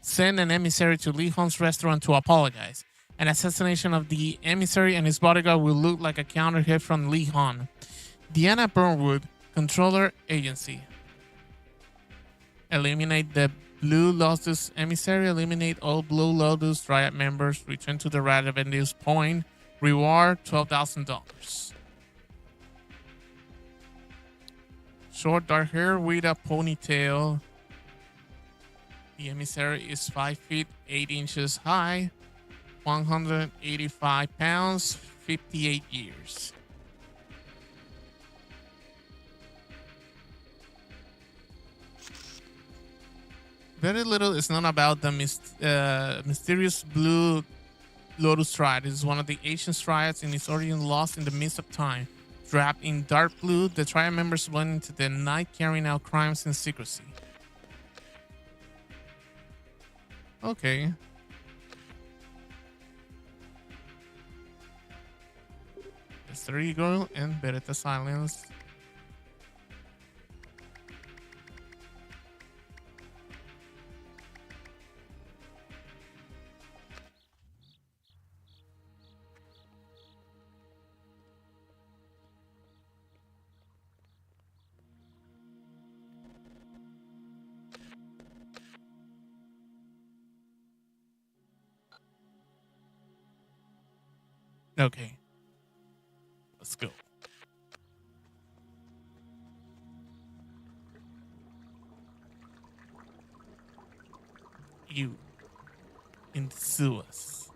send an emissary to Lee Han's restaurant to apologize. An assassination of the emissary and his bodyguard will look like a counter hit from Lee Han. Deanna Burnwood, Controller Agency. Eliminate the Blue Lotus emissary. Eliminate all Blue Lotus Triad members. Return to the Rat Vendors Point. Reward $12,000. Short dark hair with a ponytail. The emissary is 5 feet 8 inches high, 185 pounds, 58 years. Very little is known about the mysterious Blue Lotus Triad. It is one of the ancient triads in its origin lost in the mist of time. Wrapped in dark blue, the triad members went into the night carrying out crimes in secrecy. Okay. Mr. Eagle and Beretta Silence. Okay. Let's go. You ensue us.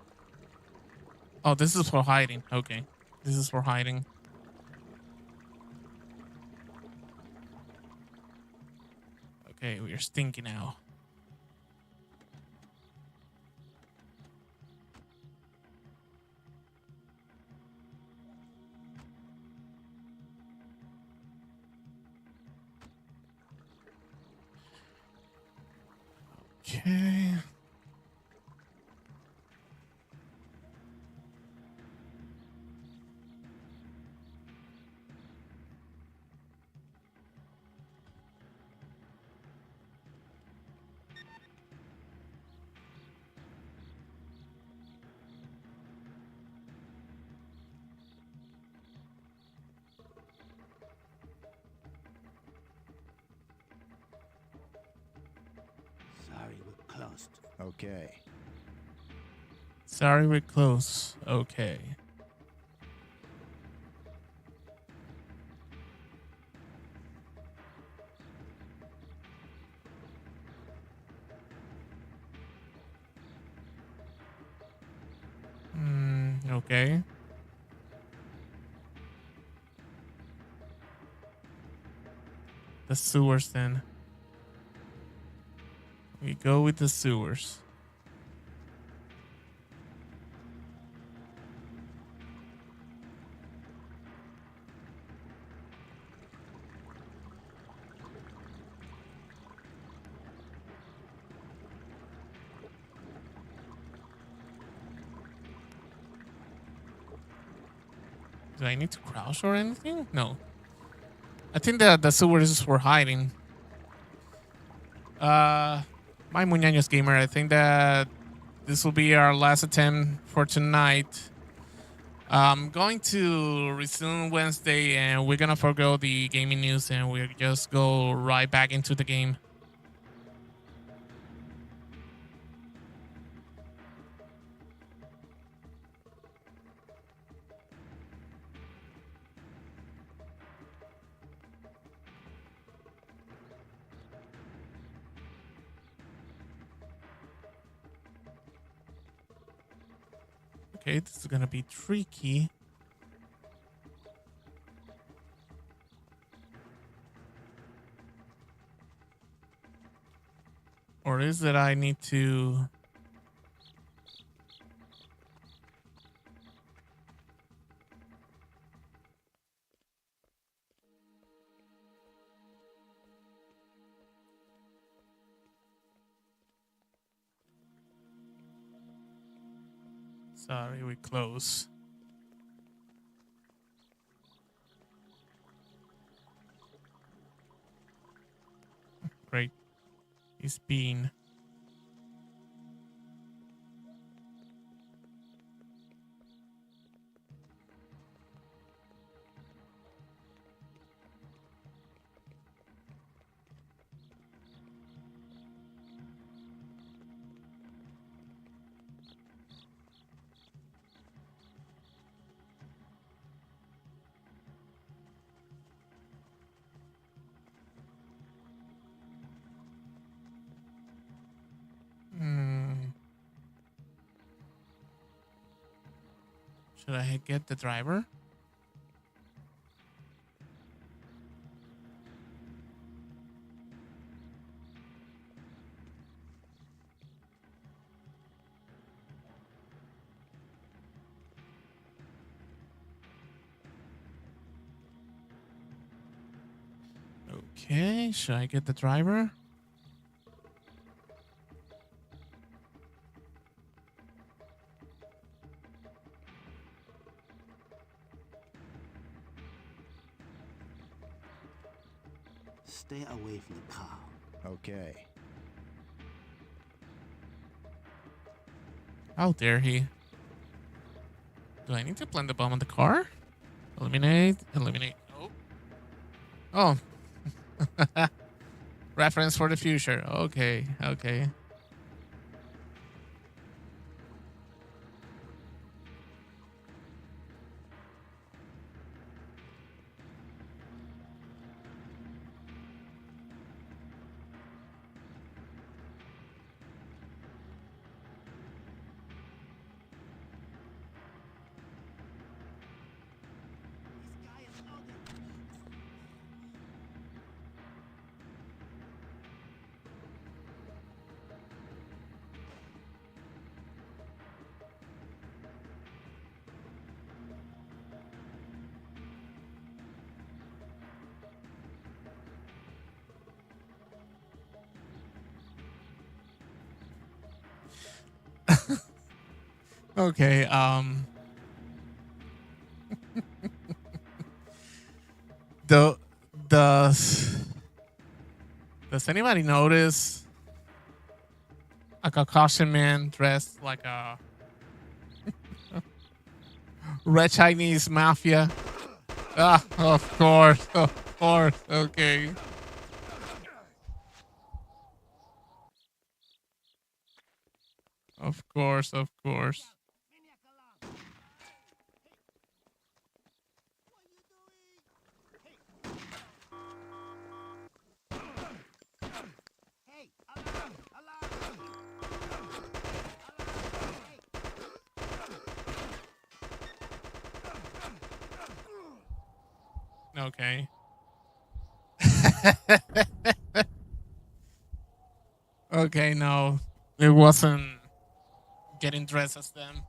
Oh, this is for hiding. Okay. This is for hiding. Okay, we are stinky now. Okay. Sorry, we're closed. Okay. Sorry, we're close. Okay. Okay. The sewers then. We go with the sewers. Do I need to crouch or anything? No. I think that the sewers is for hiding. My Muñaños Gamer, I think that this will be our last attempt for tonight. I'm going to resume Wednesday and we're gonna forgo the gaming news and we'll just go right back into the game. Okay, this is gonna be tricky. Or is it I need to... Sorry, we close. Great. He's been... Should I get the driver? Okay, should I get the driver? Stay away from the car. Okay. How dare he? Do I need to plant the bomb on the car? Eliminate, eliminate. Oh. Oh. Reference for the future. Okay, okay. Okay, the does anybody notice a Caucasian man dressed like a red Chinese mafia? Ah, of course, okay. Of course, of course. Okay. Okay, no. It wasn't getting dressed as them.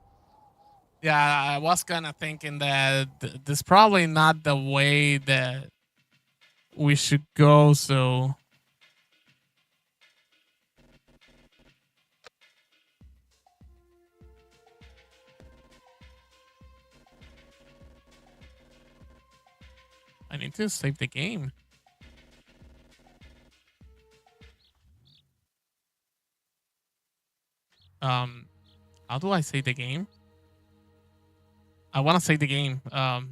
Yeah, I was kind of thinking that this probably not the way that we should go, so I need to save the game. How do I save the game? I want to save the game. All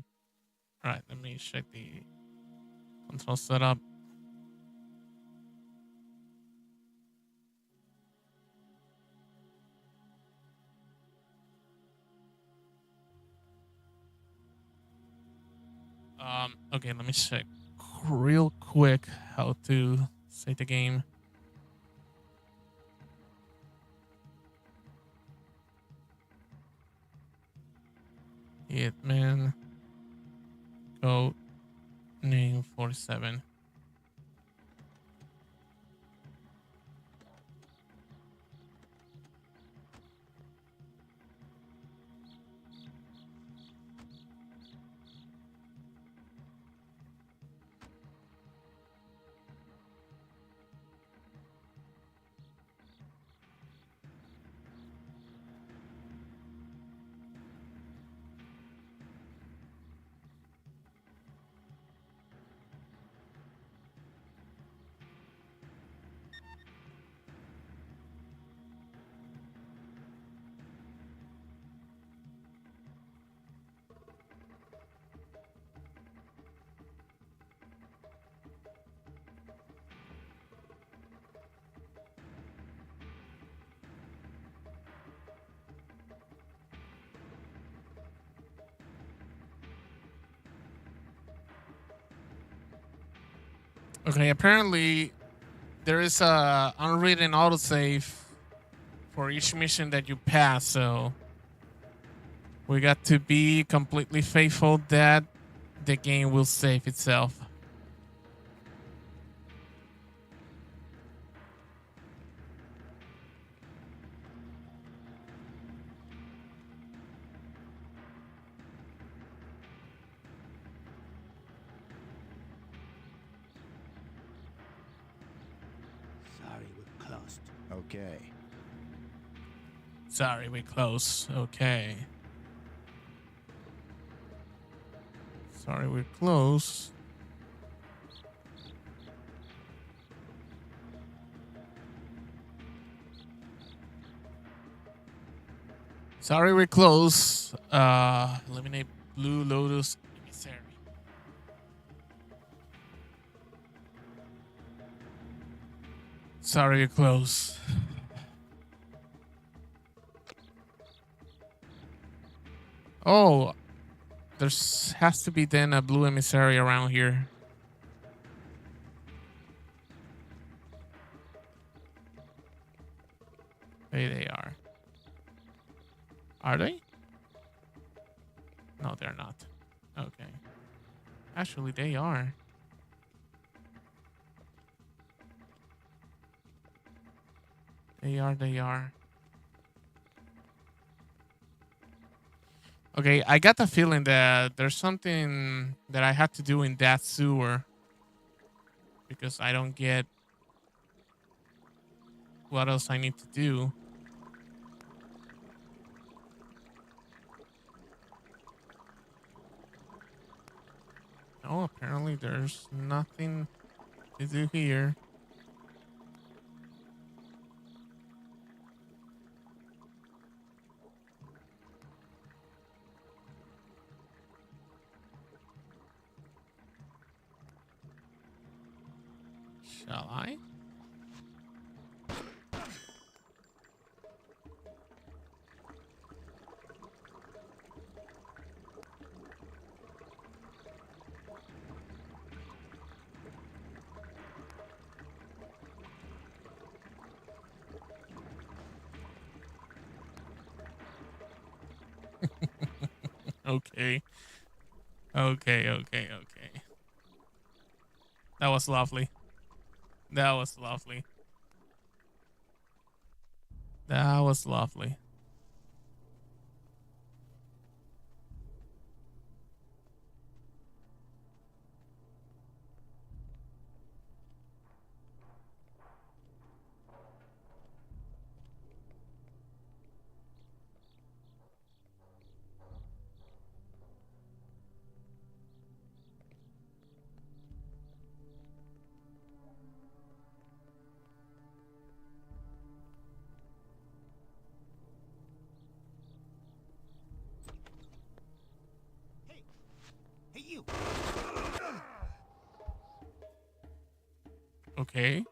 right, let me check the control setup. Okay, let me check real quick how to save the game. Hitman Codename 47. Okay, apparently there is a unwritten autosave for each mission that you pass, so we got to be completely faithful that the game will save itself. Sorry, we're closed. Okay. Sorry, we're close. Okay. Sorry, we're close. Sorry, we're close. Eliminate Blue Lotus Emissary. Sorry, we're close. Oh, there's has to be then a blue emissary around here. There they are. Are they? No, they're not. Okay. Actually, they are. They are. Okay, I got the feeling that there's something that I have to do in that sewer because I don't get what else I need to do. No, apparently there's nothing to do here. Shall I? Okay. Okay. That was lovely. That was lovely. That was lovely. Hey, you! Okay.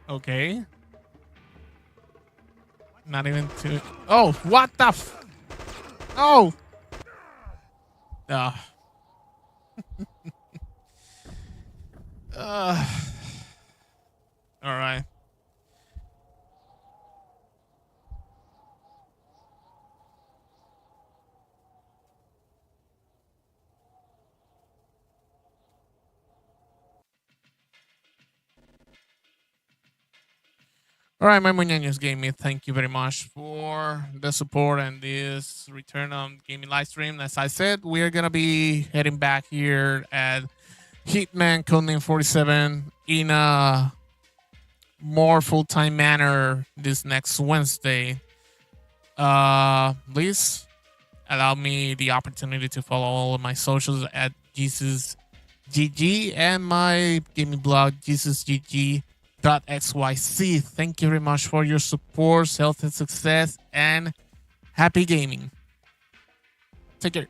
Okay. Not even to. Oh, what the f. Oh! Ah. All right. All right, my Muñeños Gaming, thank you very much for the support and this return on gaming live stream. As I said, we are going to be heading back here at Hitman Codename 47 in a more full-time manner this next Wednesday. Please allow me the opportunity to follow all of my socials at geeZus GG and my gaming blog geezusgg.xyz. Thank you very much for your support, health and success, and happy gaming. Take care.